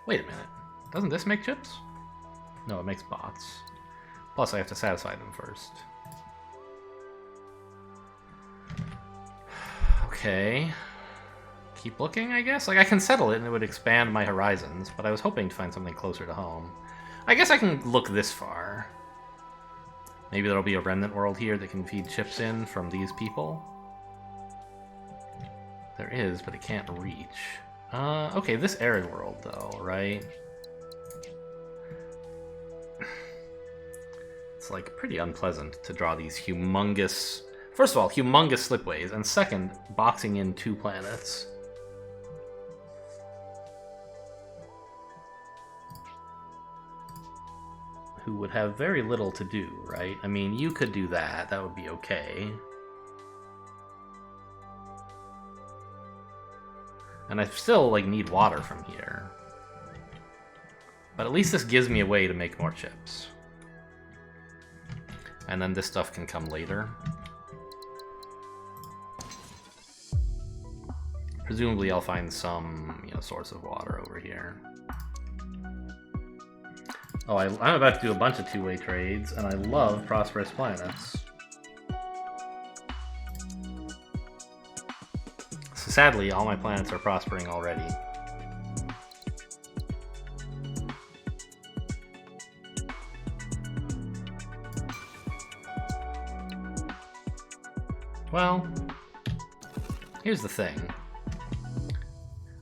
Wait a minute. Doesn't this make chips? No, it makes bots. Plus, I have to satisfy them first. Okay. keep looking, I guess? Like, I can settle it and it would expand my horizons, but I was hoping to find something closer to home. I guess I can look this far. Maybe there'll be a remnant world here that can feed chips in from these people. There is, but it can't reach. Okay, this arid world, though, right? It's, like, pretty unpleasant to draw these humongous... First of all, humongous slipways, and second, boxing in 2 planets. Who would have very little to do, right? I mean, you could do that. That would be okay. And I still, like, need water from here. But at least this gives me a way to make more chips. And then this stuff can come later. Presumably I'll find some, you know, source of water over here. Oh, I'm about to do a bunch of two-way trades, and I love prosperous planets. So sadly, all my planets are prospering already. Well, here's the thing.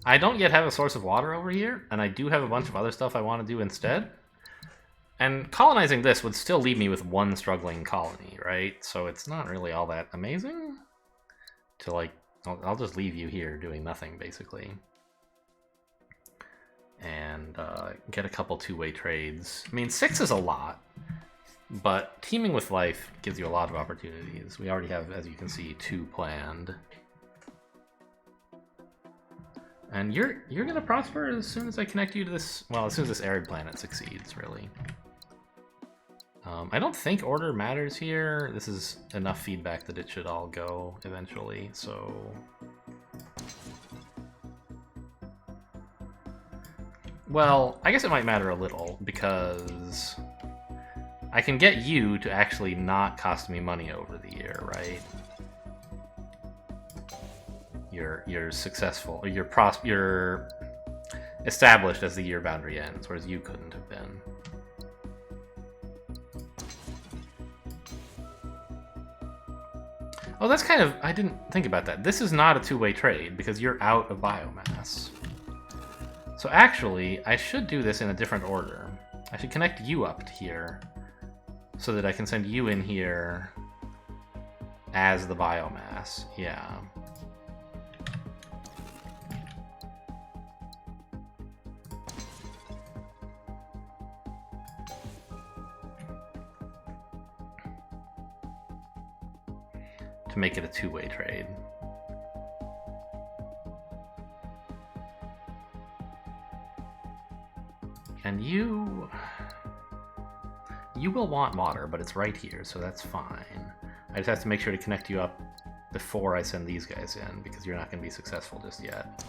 I don't yet have a source of water over here, and I do have a bunch of other stuff I want to do instead. And colonizing this would still leave me with one struggling colony, right? So it's not really all that amazing to, like, I'll just leave you here doing nothing, basically. And get a couple two-way trades. I mean, 6 is a lot, but teaming with life gives you a lot of opportunities. We already have, as you can see, 2 planned. And you're gonna prosper as soon as I connect you to this, well, as soon as this arid planet succeeds, really. I don't think order matters here. This is enough feedback that it should all go eventually, so... Well, I guess it might matter a little, because I can get you to actually not cost me money over the year, right? You're successful, or you're established as the year boundary ends, whereas you couldn't have been. Oh, that's kind of... I didn't think about that. This is not a two-way trade, because you're out of biomass. So actually, I should do this in a different order. I should connect you up to here, so that I can send you in here as the biomass. Yeah. To make it a two-way trade. And you will want water, but it's right here, so that's fine. I just have to make sure to connect you up before I send these guys in, because you're not going to be successful just yet.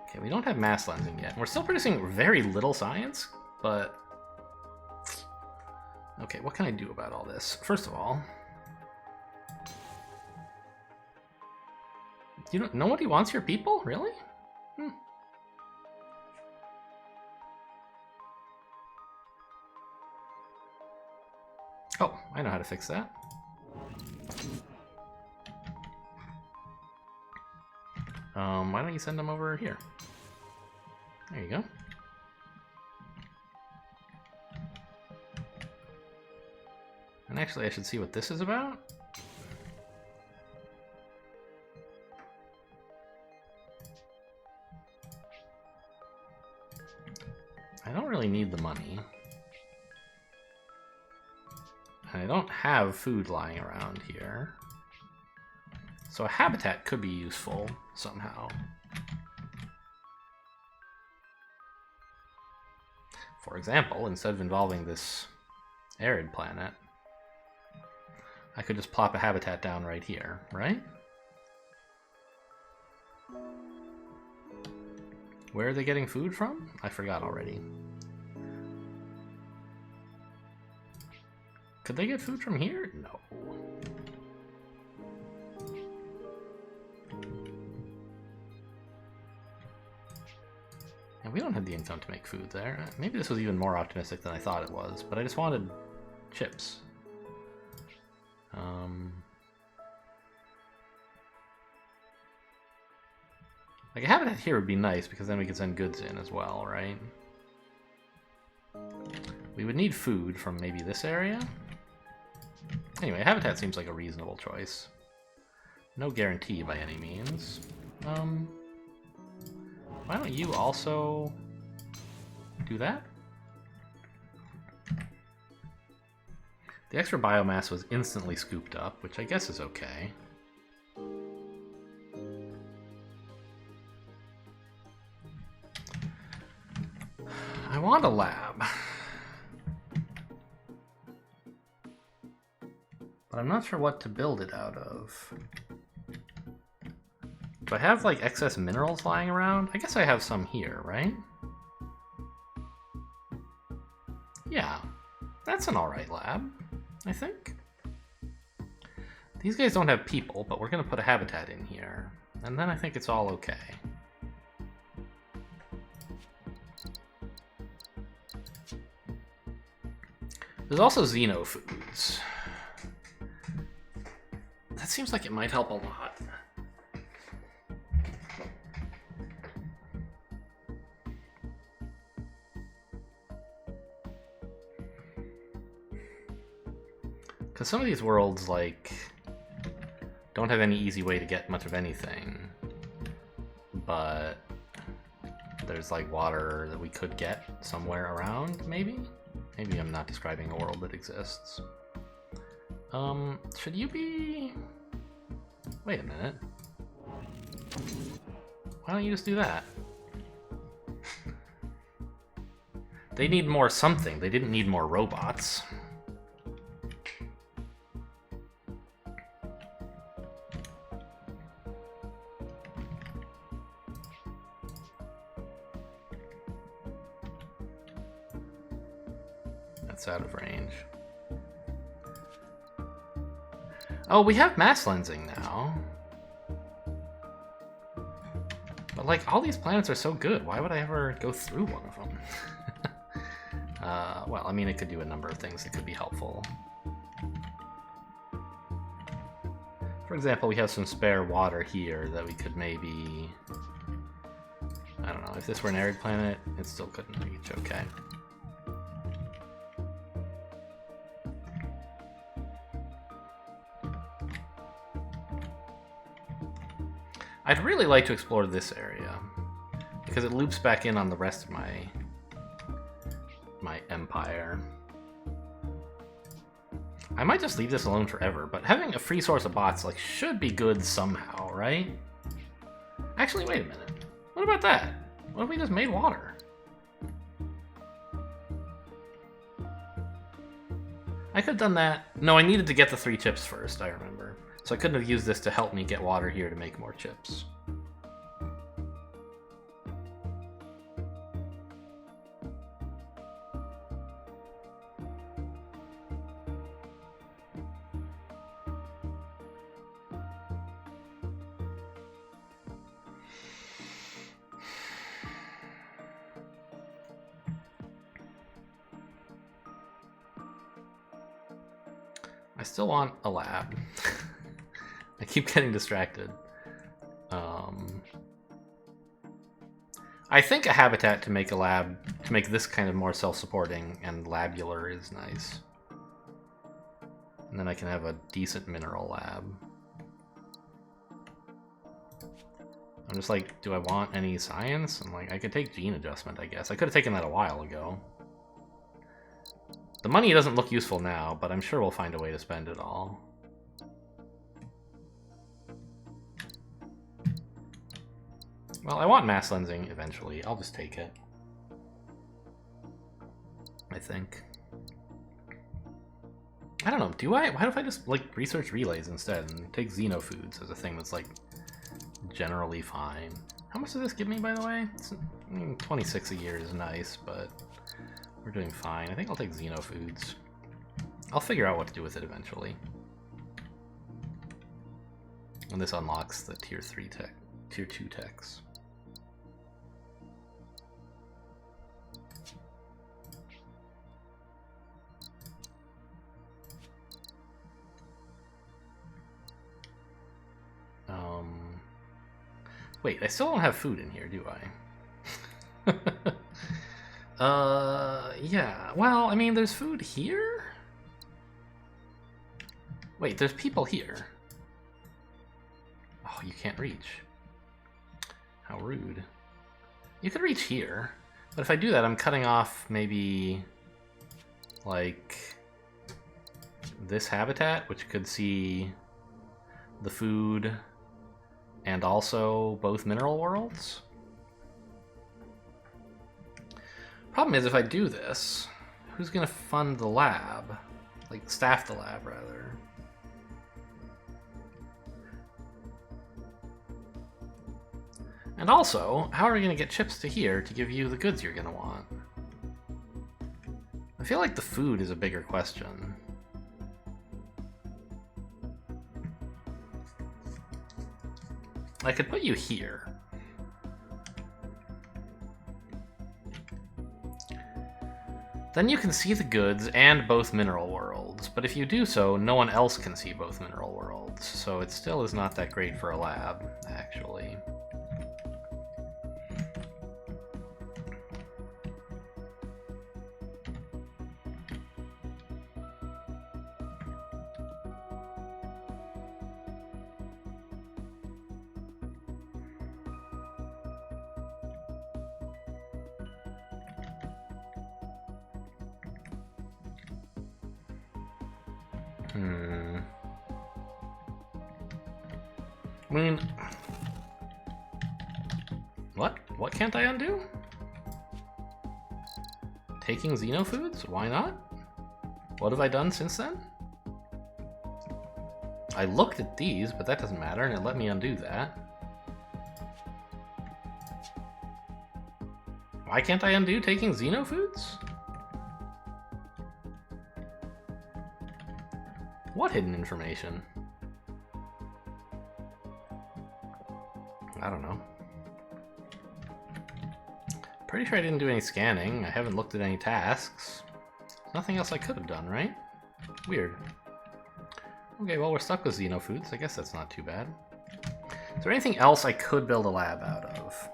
Okay, we don't have mass lensing yet. We're still producing very little science, but... Okay, what can I do about all this? First of all... Nobody wants your people? Really? Oh, I know how to fix that. Why don't you send them over here? There you go. And actually, I should see what this is about. I don't really need the money. I don't have food lying around here. So a habitat could be useful somehow. For example, instead of involving this arid planet, I could just plop a habitat down right here, right? Where are they getting food from? I forgot already. Could they get food from here? No. And we don't have the income to make food there. Maybe this was even more optimistic than I thought it was, but I just wanted chips. Like a habitat here would be nice because then we could send goods in as well, right? We would need food from maybe this area. Anyway, habitat seems like a reasonable choice. No guarantee by any means. Why don't you also do that? The extra biomass was instantly scooped up, which I guess is okay. I want a lab. But I'm not sure what to build it out of. Do I have, like, excess minerals lying around? I guess I have some here, right? Yeah, that's an alright lab, I think. These guys don't have people, but we're gonna put a habitat in here. And then I think it's all okay. There's also xenofoods. That seems like it might help a lot. Because some of these worlds, like, don't have any easy way to get much of anything. But there's, like, water that we could get somewhere around, maybe? Maybe I'm not describing a world that exists. Should you be... Wait a minute. Why don't you just do that? They need more something. They didn't need more robots. That's out of range. Oh, we have mass lensing now. But, like, all these planets are so good. Why would I ever go through one of them? Well, I mean, it could do a number of things that could be helpful. For example, we have some spare water here that we could maybe... I don't know, if this were an arid planet, it still couldn't reach, okay. I'd really like to explore this area, because it loops back in on the rest of my empire. I might just leave this alone forever, but having a free source of bots, like, should be good somehow, right? Actually, wait a minute. What about that? What if we just made water? I could have done that. No, I needed to get the 3 chips first, I remember. So I couldn't have used this to help me get water here to make more chips. I still want a lab. I keep getting distracted. I think a habitat to make a lab, to make this kind of more self-supporting and labular is nice. And then I can have a decent mineral lab. I'm just like, do I want any science? I'm like, I could take gene adjustment, I guess. I could have taken that a while ago. The money doesn't look useful now, but I'm sure we'll find a way to spend it all. Well, I want mass lensing eventually. I'll just take it. I think. I don't know, do I? Why don't I just, like, research relays instead and take xenofoods as a thing that's, like, generally fine? How much does this give me, by the way? 26 a year is nice, but we're doing fine. I think I'll take xenofoods. I'll figure out what to do with it eventually. And this unlocks the tier 3 tech, tier 2 techs. Wait, I still don't have food in here, do I? Yeah. Well, I mean, there's food here? Wait, there's people here. Oh, you can't reach. How rude. You could reach here, but if I do that, I'm cutting off maybe, like, this habitat, which could see the food and also both mineral worlds. Problem is, if I do this, who's gonna fund the lab? Like, staff the lab, rather. And also, how are we gonna get chips to here to give you the goods you're gonna want? I feel like the food is a bigger question. I could put you here. Then you can see the goods and both mineral worlds, but if you do so, no one else can see both mineral worlds, so it still is not that great for a lab, actually. I mean, what? What can't I undo? Taking xenofoods? Why not? What have I done since then? I looked at these, but that doesn't matter, and it let me undo that. Why can't I undo taking xenofoods? What hidden information? I don't know. Pretty sure I didn't do any scanning. I haven't looked at any tasks. Nothing else I could have done, right? Weird. Okay, well, we're stuck with xenofoods. I guess that's not too bad. Is there anything else I could build a lab out of?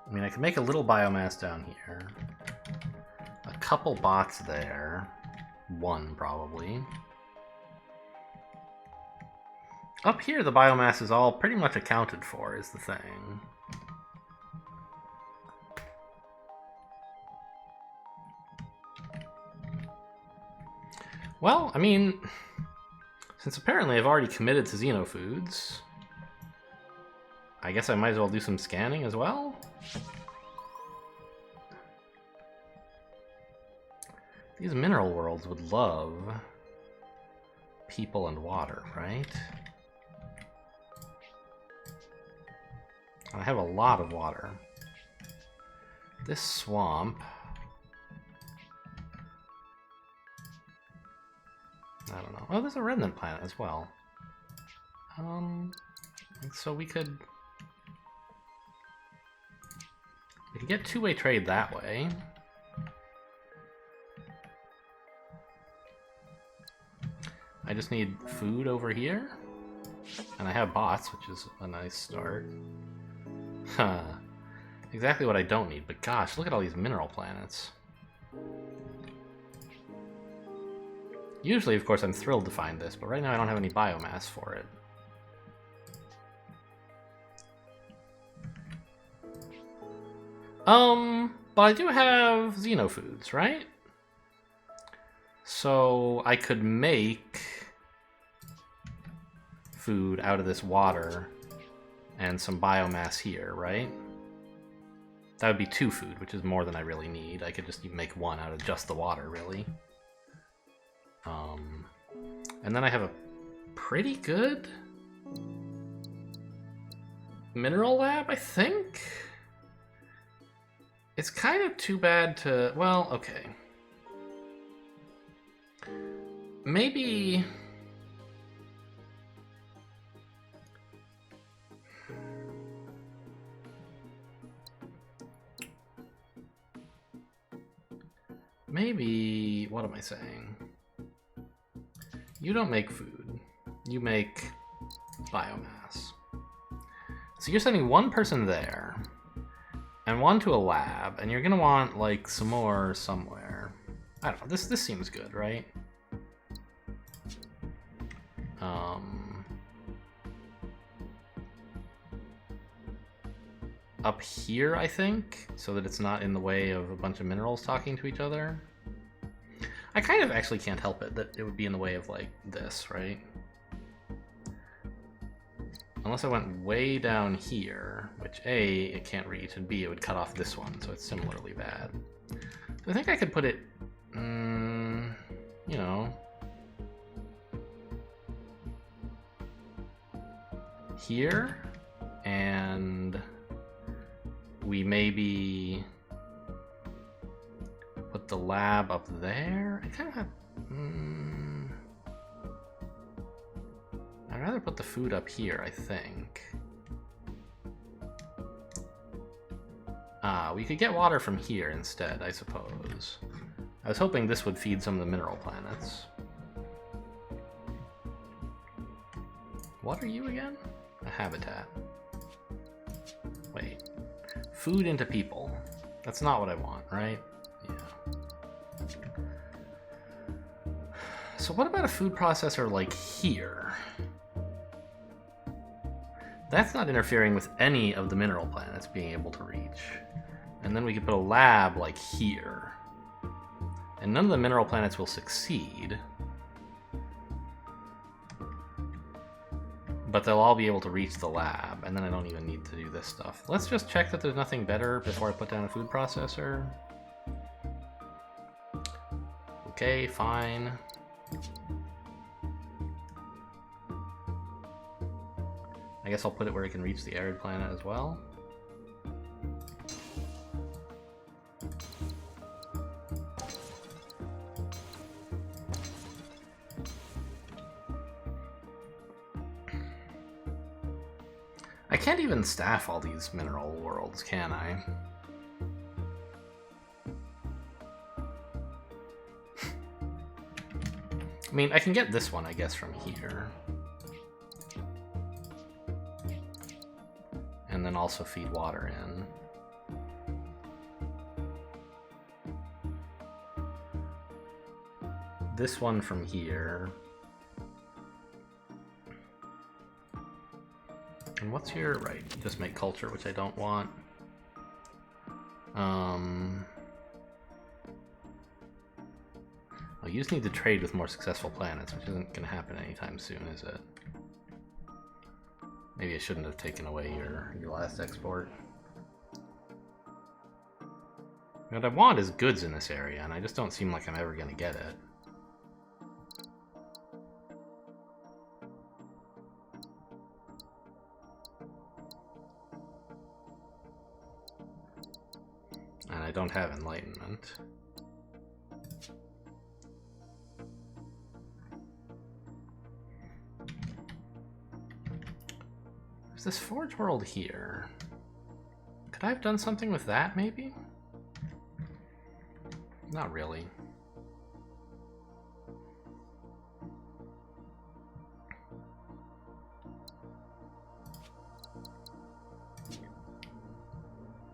I mean, I could make a little biomass down here. A couple bots there. One, probably. Up here, the biomass is all pretty much accounted for, is the thing. Well, I mean, since apparently I've already committed to xenofoods, I guess I might as well do some scanning as well? These mineral worlds would love people and water, right? I have a lot of water. This swamp... I don't know. Oh, there's a remnant planet as well. So we could get two-way trade that way. I just need food over here. And I have bots, which is a nice start. Huh. Exactly what I don't need, but gosh, look at all these mineral planets. Usually, of course, I'm thrilled to find this, but right now I don't have any biomass for it. But I do have xenofoods, right? So I could make food out of this water and some biomass here, right? That would be 2 food, which is more than I really need. I could just make 1 out of just the water, really. And then I have a pretty good mineral lab, I think? It's kind of too bad to... Well, okay. Maybe... Maybe... What am I saying? You don't make food. You make biomass. So you're sending 1 person there, and 1 to a lab, and you're gonna want, like, some more somewhere. I don't know, this seems good, right? Up here, I think, so that it's not in the way of a bunch of minerals talking to each other. I kind of actually can't help it that it would be in the way of, like, this, right? Unless I went way down here, which A, it can't reach, and B, it would cut off this one, so it's similarly bad. So I think I could put it, you know, here, and we maybe put the lab up there. I kind of have... I'd rather put the food up here, I think. We could get water from here instead, I suppose. I was hoping this would feed some of the mineral planets. What are you again? A habitat. Wait. Food into people. That's not what I want, right? Yeah. So what about a food processor like here? That's not interfering with any of the mineral planets being able to reach. And then we could put a lab like here. And none of the mineral planets will succeed. But they'll all be able to reach the lab, and then I don't even need to do this stuff. Let's just check that there's nothing better before I put down a food processor. Okay, fine. I guess I'll put it where it can reach the arid planet as well. I can't even staff all these mineral worlds, can I? I mean, I can get this one, I guess, from here. And then also feed water in. This one from here. And what's your... right, just make culture, which I don't want. Oh, you just need to trade with more successful planets, which isn't going to happen anytime soon, is it? Maybe I shouldn't have taken away your last export. What I want is goods in this area, and I just don't seem like I'm ever going to get it. And I don't have enlightenment. There's this forge world here. Could I have done something with that, maybe? Not really.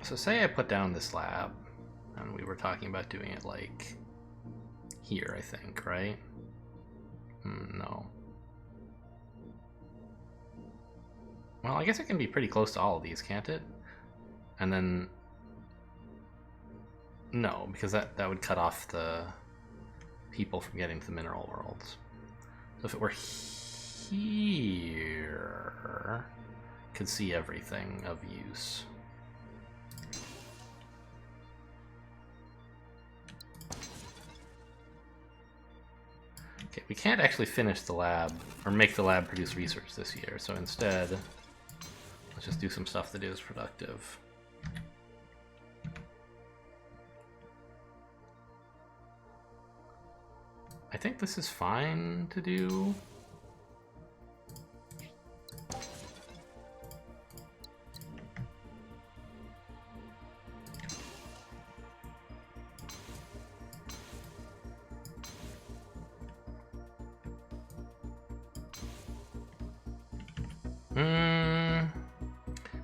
So say I put down this lab, and we were talking about doing it like here, I think, right? No. Well, I guess it can be pretty close to all of these, can't it? And then... no, because that would cut off the people from getting to the mineral worlds. So if it were here, could see everything of use. Okay, we can't actually finish the lab, or make the lab produce research this year, so instead, let's just do some stuff that is productive. I think this is fine to do.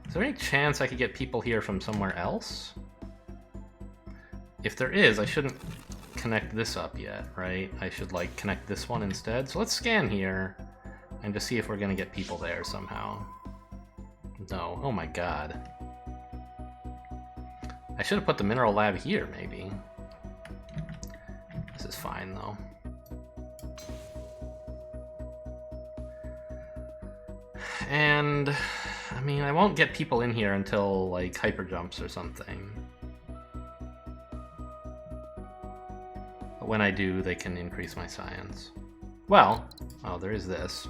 Is there any chance I could get people here from somewhere else? If there is, I shouldn't connect this up yet, right? I should like connect this one instead. So let's scan here and just see if we're gonna get people there somehow. No, oh my god. I should have put the mineral lab here, maybe. This is fine though. And I mean, I won't get people in here until like hyper jumps or something. But when I do, they can increase my science. Well, oh, there is this.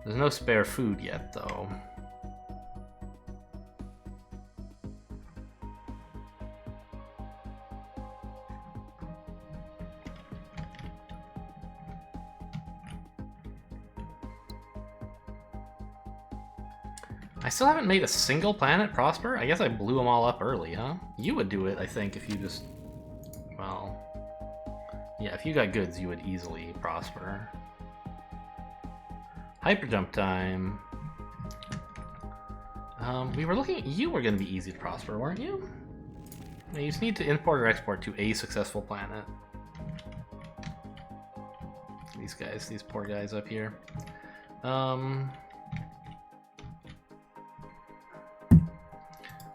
There's no spare food yet, though. I still haven't made a single planet prosper? I guess I blew them all up early, huh? You would do it, I think, if you just... Well... Yeah, if you got goods, you would easily prosper. Hyperjump time. We were looking at... You were going to be easy to prosper, weren't you? You just need to import or export to a successful planet. These guys, these poor guys up here.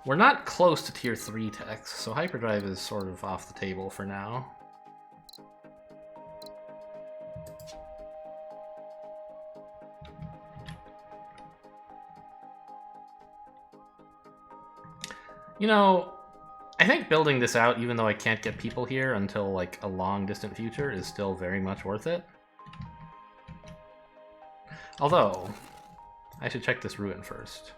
We're not close to tier 3 techs, so hyperdrive is sort of off the table for now. You know, I think building this out, even though I can't get people here until like a long distant future, is still very much worth it. Although, I should check this ruin first.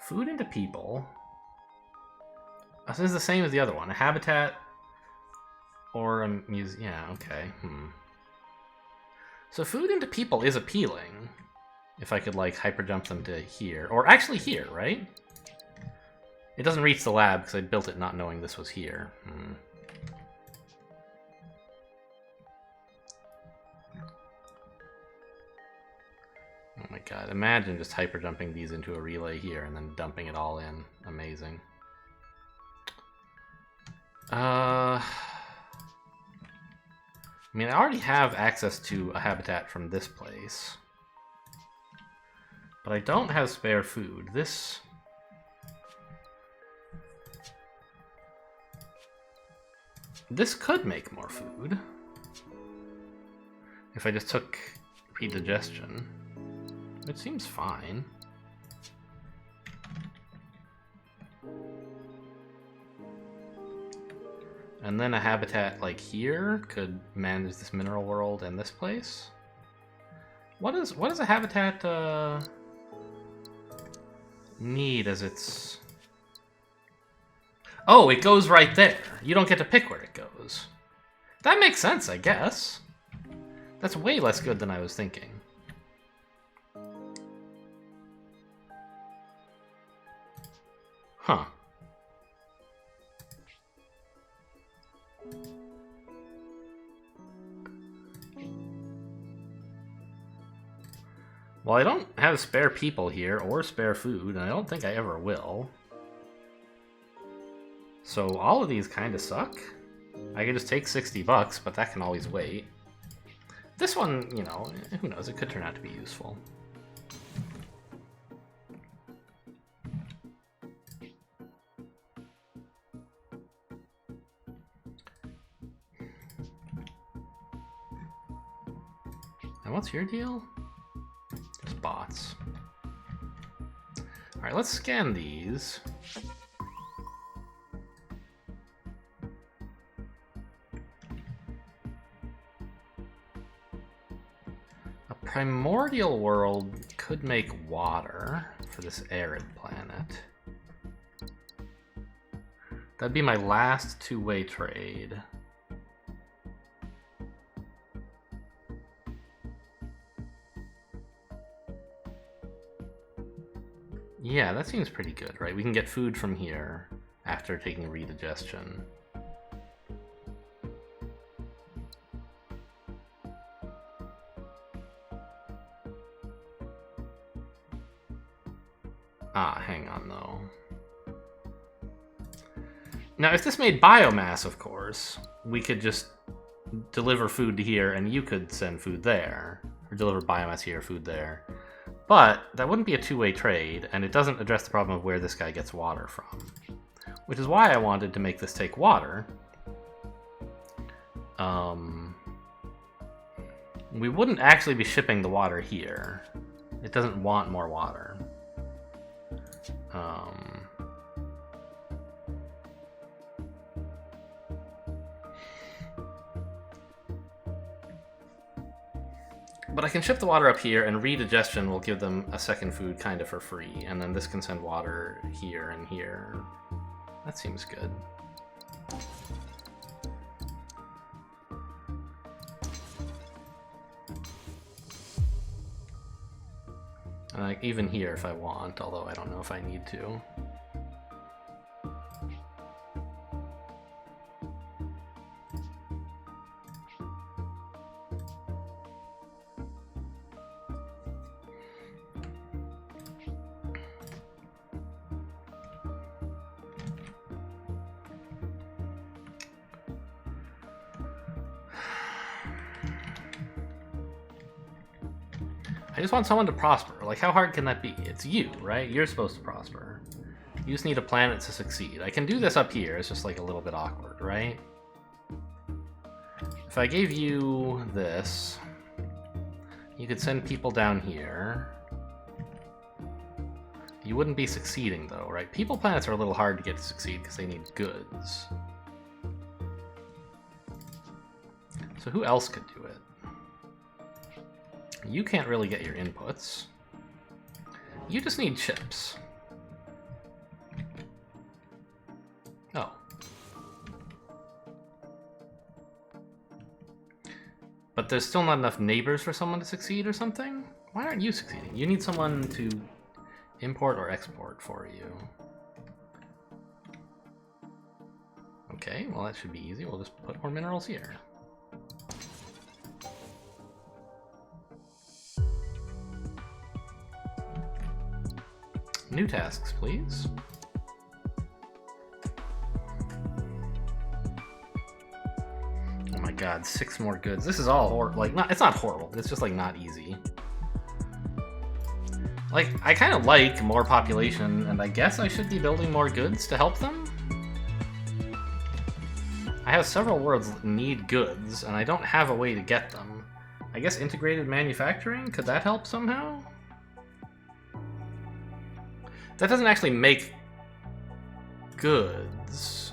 Food into people. This is the same as the other one. A habitat or a museum. Yeah, okay. So food into people is appealing. If I could, like, hyperjump them to here. Or actually here, right? It doesn't reach the lab because I built it not knowing this was here. Oh my god, imagine just hyperjumping these into a relay here and then dumping it all in. Amazing. I mean, I already have access to a habitat from this place. But I don't have spare food. This could make more food. If I just took redigestion. It seems fine. And then a habitat like here could manage this mineral world and this place. What is a habitat need as its... Oh, it goes right there. You don't get to pick where it goes. That makes sense, I guess. That's way less good than I was thinking. Huh. Well, I don't have spare people here or spare food, and I don't think I ever will. So all of these kind of suck. I could just take $60, but that can always wait. This one, you know, who knows, it could turn out to be useful. And what's your deal? Just bots. Alright, let's scan these. primordial world could make water for this arid planet. That'd be my last two-way trade. Yeah, that seems pretty good, right? We can get food from here after taking redigestion. Ah, hang on though. Now, if this made biomass, of course, we could just deliver food to here and you could send food there. Or deliver biomass here, food there. But that wouldn't be a two-way trade, and it doesn't address the problem of where this guy gets water from. Which is why I wanted to make this take water. We wouldn't actually be shipping the water here. It doesn't want more water. But I can ship the water up here, and redigestion will give them a second food kind of for free, and then this can send water here and here. That seems good. Even here if I want, although I don't know if I need to. I just want someone to prosper. Like, how hard can that be? It's you, right? You're supposed to prosper. You just need a planet to succeed. I can do this up here. It's just like a little bit awkward, right? If I gave you this, you could send people down here. You wouldn't be succeeding though, right? People planets are a little hard to get to succeed because they need goods. So who else could do it? You can't really get your inputs. You just need chips. Oh. But there's still not enough neighbors for someone to succeed or something? Why aren't you succeeding? You need someone to import or export for you. Okay, well that should be easy. We'll just put more minerals here. New tasks, please. Oh my god, 6 more goods. This is all horrible. Like, it's not horrible. It's just, like, not easy. Like, I kind of like more population, and I guess I should be building more goods to help them? I have several worlds that need goods, and I don't have a way to get them. I guess integrated manufacturing? Could that help somehow? That doesn't actually make goods.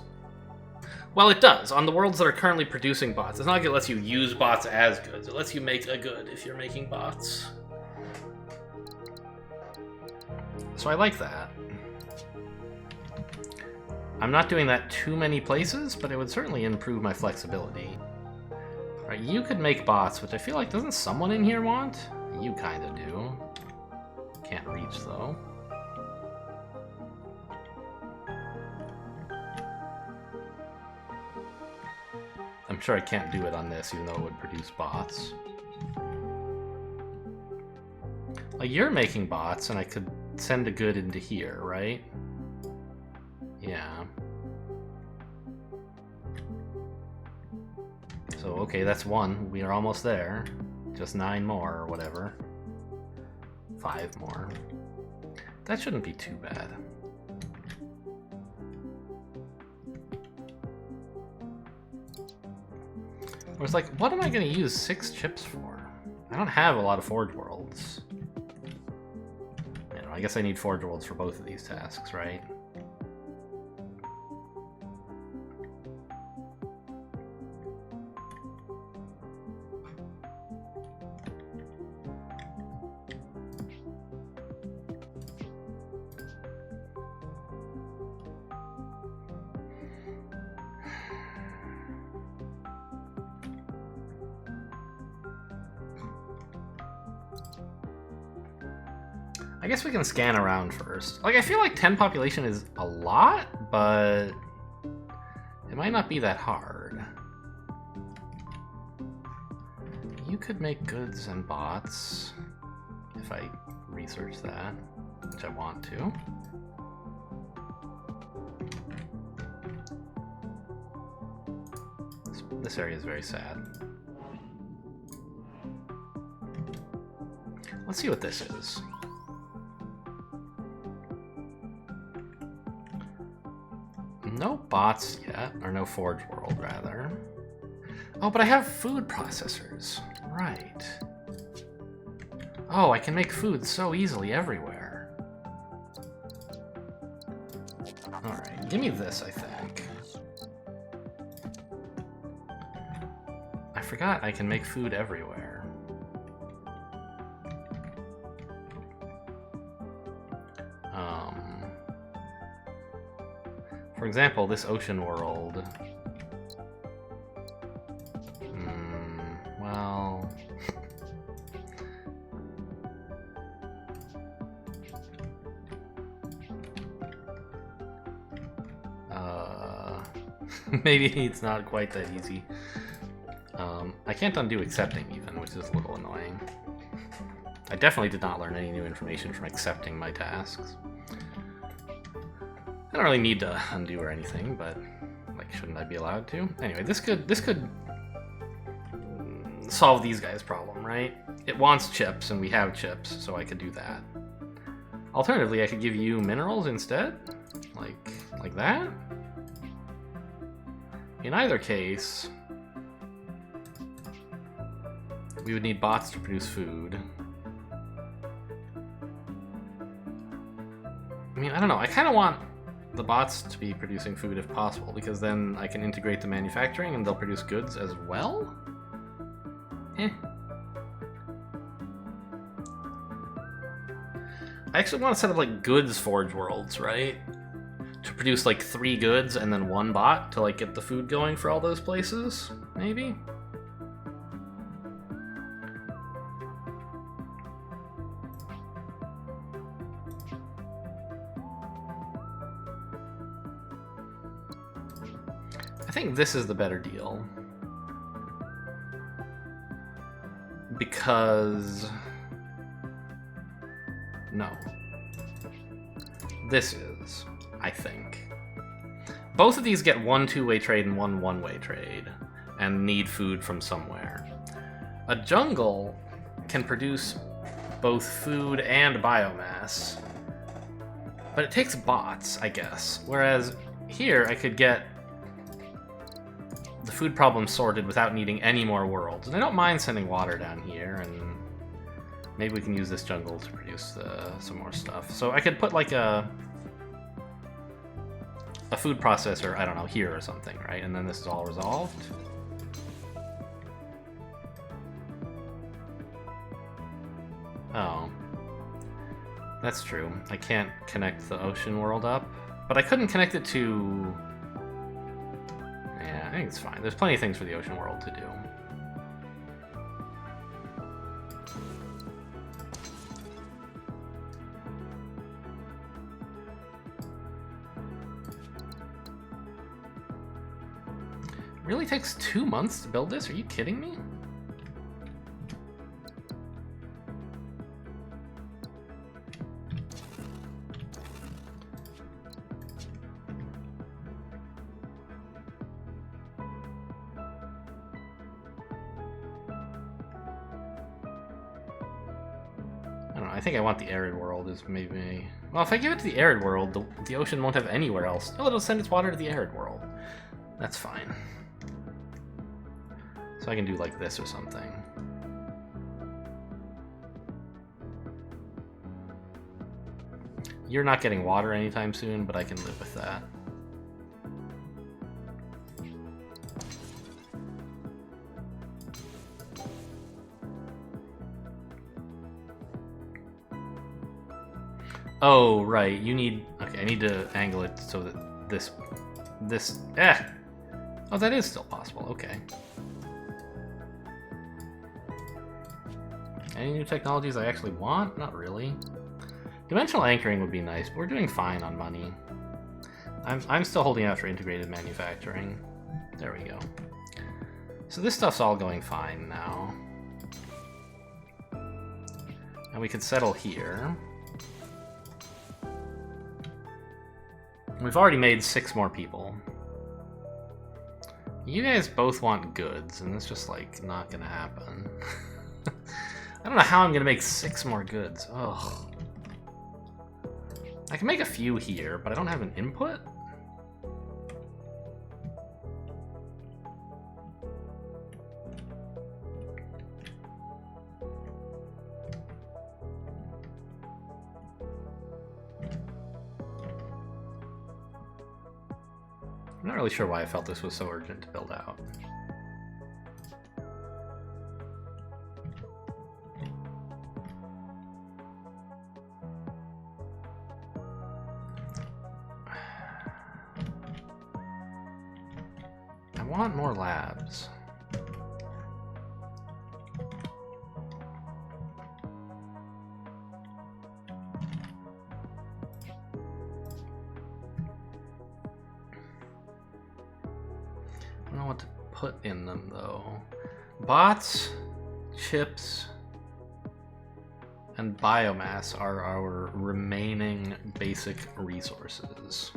Well, it does. On the worlds that are currently producing bots. It's not like it lets you use bots as goods. It lets you make a good if you're making bots. So I like that. I'm not doing that too many places, but it would certainly improve my flexibility. Alright, you could make bots, which I feel like doesn't someone in here want? You kinda do. Can't reach, though. I'm sure I can't do it on this, even though it would produce bots. Like, you're making bots, and I could send a good into here, right? Yeah. So, okay, that's 1. We are almost there. Just 9 more, or whatever. 5 more. That shouldn't be too bad. I was like, what am I going to use 6 chips for? I don't have a lot of Forge Worlds. You know, I guess I need Forge Worlds for both of these tasks, right? I guess we can scan around first. Like, I feel like 10 population is a lot, but it might not be that hard. You could make goods and bots if I research that, which I want to. This area is very sad. Let's see what this is. No bots yet, or no Forge World, rather. Oh, but I have food processors. Right. Oh, I can make food so easily everywhere. Alright, give me this, I think. I forgot I can make food everywhere. For example, this ocean world. Well... maybe it's not quite that easy. I can't undo accepting even, which is a little annoying. I definitely did not learn any new information from accepting my tasks. I don't really need to undo or anything, but like, shouldn't I be allowed to? Anyway, this could solve these guys' problem, right? It wants chips, and we have chips, so I could do that. Alternatively, I could give you minerals instead, like that. In either case, we would need bots to produce food. I mean, I don't know. I kind of want the bots to be producing food if possible, because then I can integrate the manufacturing and they'll produce goods as well? Eh. I actually want to set up like goods forge worlds, right? To produce like 3 goods and then 1 bot to like get the food going for all those places, maybe? I think this is the better deal. Because... no. This is, I think. Both of these get 1 two-way trade and 1 one-way trade, and need food from somewhere. A jungle can produce both food and biomass, but it takes bots, I guess. Whereas here, I could get the food problem sorted without needing any more worlds. And I don't mind sending water down here, and maybe we can use this jungle to produce some more stuff. So I could put like a food processor, I don't know, here or something, right? And then this is all resolved. Oh. That's true. I can't connect the ocean world up, but I couldn't connect it to... yeah, I think it's fine. There's plenty of things for the ocean world to do. It really takes 2 months to build this? Are you kidding me? I think I want the arid world is maybe... well, if I give it to the arid world, the ocean won't have anywhere else. Oh, it'll send its water to the arid world. That's fine. So I can do like this or something. You're not getting water anytime soon, but I can live with that. Oh, right, you need... okay, I need to angle it so that this... oh, that is still possible, okay. Any new technologies I actually want? Not really. Dimensional anchoring would be nice, but we're doing fine on money. I'm still holding out for integrated manufacturing. There we go. So this stuff's all going fine now. And we could settle here. We've already made 6 more people. You guys both want goods, and it's just, like, not gonna happen. I don't know how I'm gonna make 6 more goods. Ugh. I can make a few here, but I don't have an input? I'm not really sure why I felt this was so urgent to build out. I want more labs. I don't know what to put in them, though. Bots, chips, and biomass are our remaining basic resources.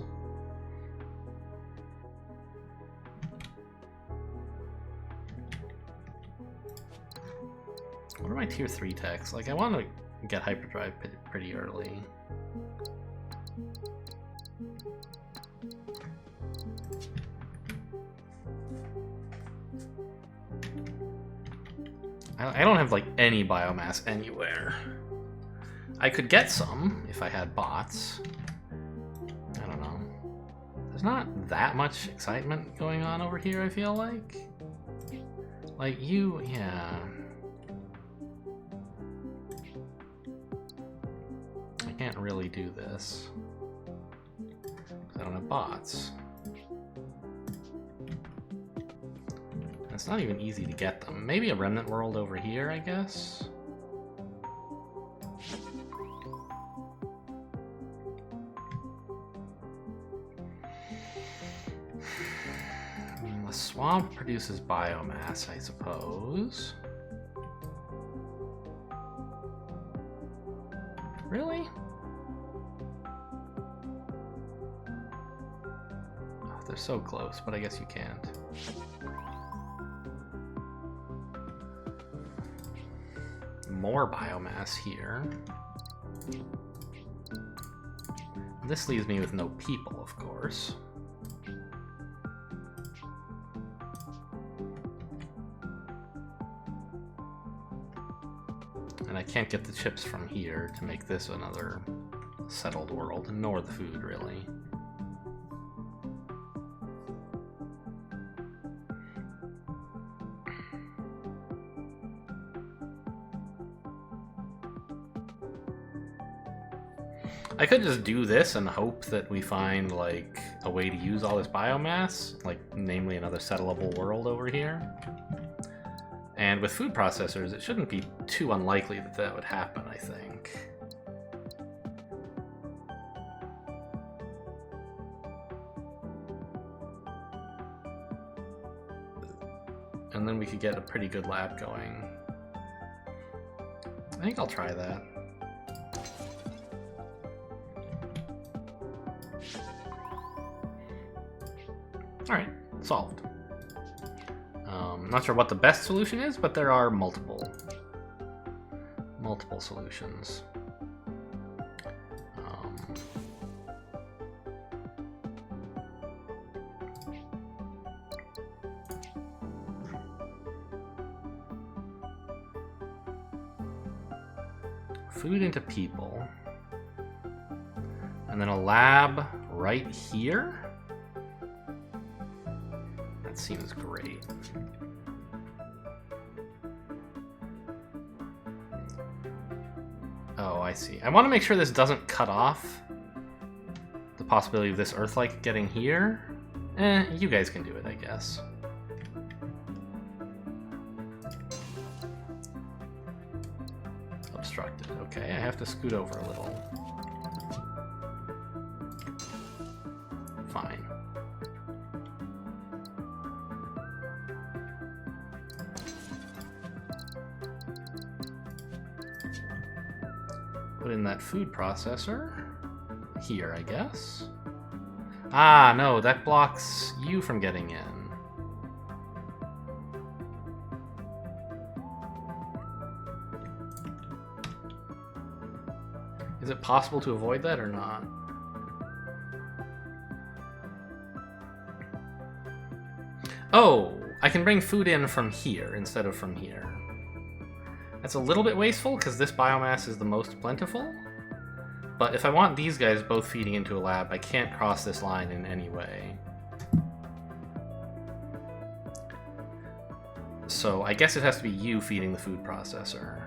What are my tier 3 techs? Like, I want to get hyperdrive pretty early. I don't have, like, any biomass anywhere. I could get some if I had bots. I don't know. There's not that much excitement going on over here, I feel like. Like, yeah. I can't really do this. 'Cause I don't have bots. It's not even easy to get them. Maybe a remnant world over here, I guess? The swamp produces biomass, I suppose. Really? Oh, they're so close, but I guess you can't. More biomass here. This leaves me with no people, of course. And I can't get the chips from here to make this another settled world, nor the food, really. I could just do this and hope that we find, like, a way to use all this biomass, like, namely another settleable world over here. And with food processors, it shouldn't be too unlikely that that would happen, I think. And then we could get a pretty good lab going. I think I'll try that. Alright, solved. Not sure what the best solution is, but there are multiple solutions. Food into people. And then a lab right here? That seems great. Oh, I see. I want to make sure this doesn't cut off the possibility of this Earth-like getting here. You guys can do it, I guess. Obstructed. Okay, I have to scoot over a little. Fine. Put in that food processor. Here, I guess. Ah, no, that blocks you from getting in. Is it possible to avoid that or not? Oh, I can bring food in from here instead of from here. That's a little bit wasteful because this biomass is the most plentiful. But if I want these guys both feeding into a lab, I can't cross this line in any way. So I guess it has to be you feeding the food processor.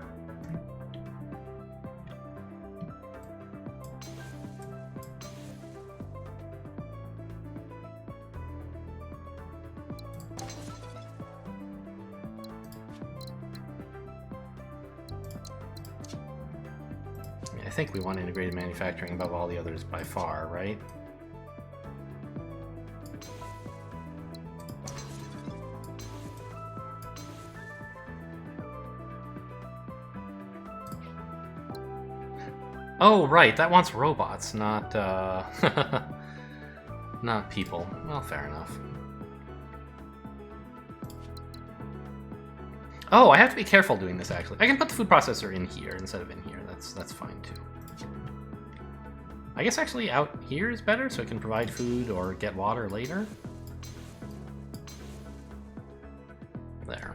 I think we want integrated manufacturing above all the others by far, right? Oh, right, that wants robots, not, not people. Well, fair enough. Oh, I have to be careful doing this, actually. I can put the food processor in here instead of in here. That's fine, too. I guess actually out here is better, so it can provide food or get water later. There.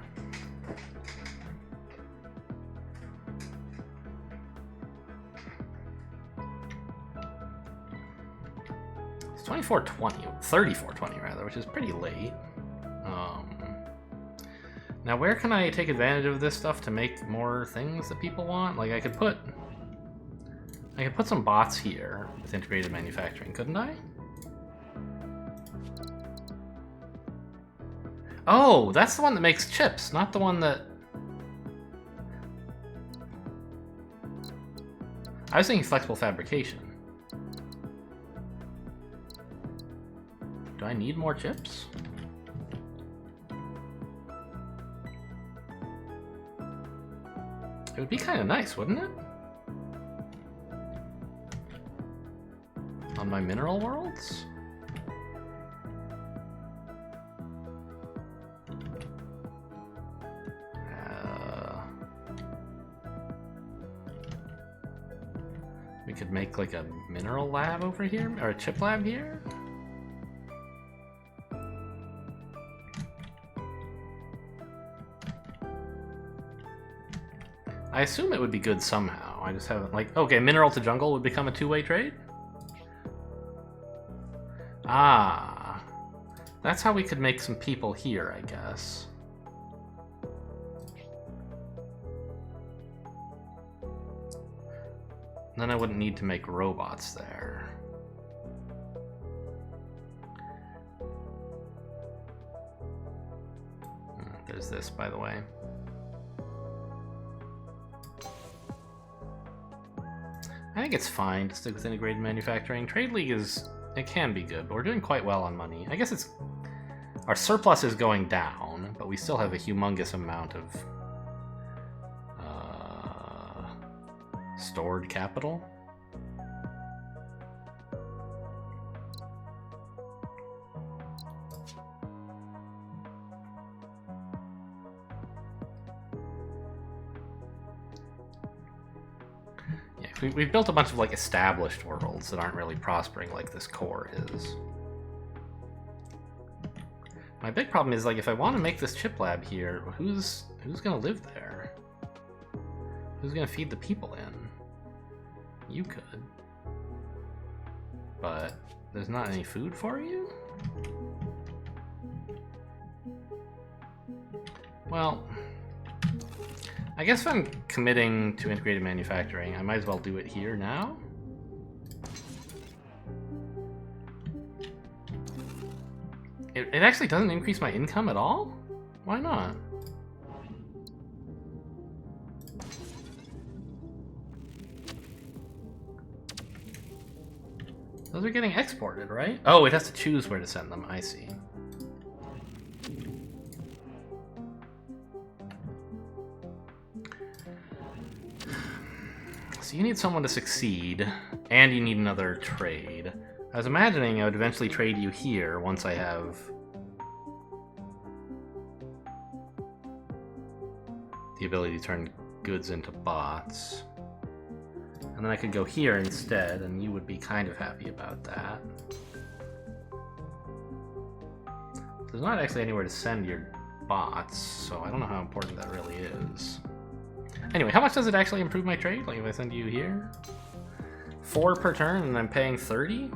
It's 24:20, 34:20 rather, which is pretty late. Now where can I take advantage of this stuff to make more things that people want? Like I could put some bots here with integrated manufacturing, couldn't I? Oh, that's the one that makes chips, not the one that... I was thinking flexible fabrication. Do I need more chips? It would be kind of nice, wouldn't it? On my mineral worlds? We could make like a mineral lab over here, or a chip lab here? I assume it would be good somehow. I just haven't, like... Okay, mineral to jungle would become a two-way trade? Ah. That's how we could make some people here, I guess. Then I wouldn't need to make robots there. There's this, by the way. I think it's fine to stick with integrated manufacturing. Trade League is... It can be good, but we're doing quite well on money. I guess it's... Our surplus is going down, but we still have a humongous amount of... stored capital. We've built a bunch of like established worlds that aren't really prospering like this core is. My big problem is like if I want to make this chip lab here, who's gonna live there? Who's gonna feed the people in? You could. But there's not any food for you? Well, I guess if I'm committing to integrated manufacturing, I might as well do it here now. It actually doesn't increase my income at all? Why not? Those are getting exported, right? Oh, it has to choose where to send them. I see. So you need someone to succeed, and you need another trade. I was imagining I would eventually trade you here once I have the ability to turn goods into bots. And then I could go here instead, and you would be kind of happy about that. There's not actually anywhere to send your bots, so I don't know how important that really is. Anyway, how much does it actually improve my trade? Like if I send you here? 4 per turn and I'm paying 30?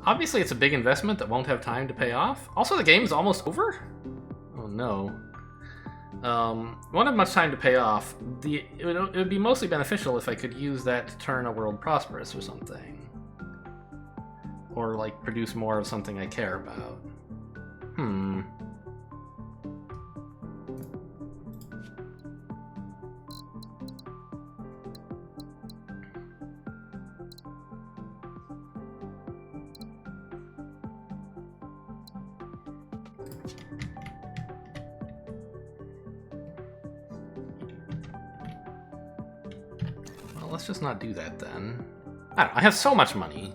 Obviously it's a big investment that won't have time to pay off. Also the game's almost over? Oh no. Won't have much time to pay off. It would be mostly beneficial if I could use that to turn a world prosperous or something. Or like produce more of something I care about. Let's just not do that then. I don't know, I have so much money.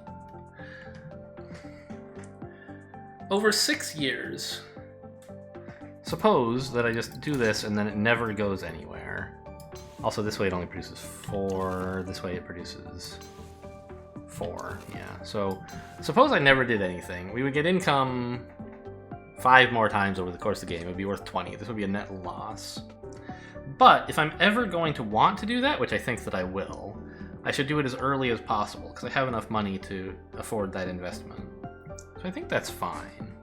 Over 6 years. Suppose that I just do this and then it never goes anywhere. Also, this way it only produces 4. This way it produces 4. Yeah, so suppose I never did anything. We would get income 5 more times over the course of the game. It would be worth 20. This would be a net loss. But if I'm ever going to want to do that, which I think that I will, I should do it as early as possible, because I have enough money to afford that investment. So I think that's fine.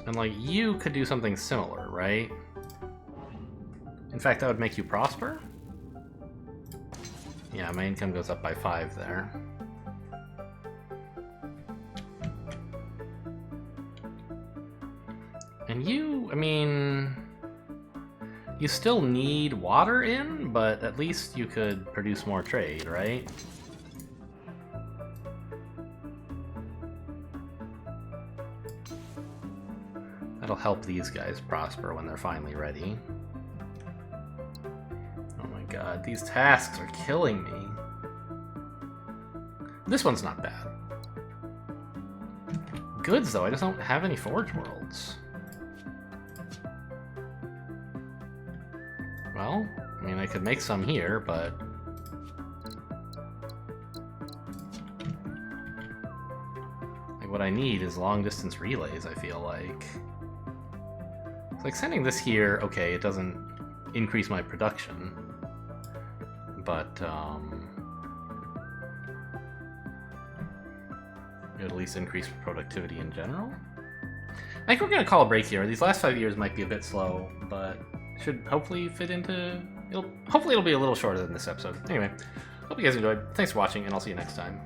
And like, you could do something similar, right? In fact, that would make you prosper? Yeah, my income goes up by 5 there. And you, I mean, you still need water in, but at least you could produce more trade, right? That'll help these guys prosper when they're finally ready. God, these tasks are killing me. This one's not bad. Goods, though, I just don't have any Forge Worlds. Well, I mean, I could make some here, but... like, what I need is long-distance relays, I feel like. It's like sending this here, okay, it doesn't increase my production. But, it would at least increase productivity in general. I think we're going to call a break here. These last 5 years might be a bit slow, but should hopefully fit into... hopefully it'll be a little shorter than this episode. Anyway, hope you guys enjoyed. Thanks for watching, and I'll see you next time.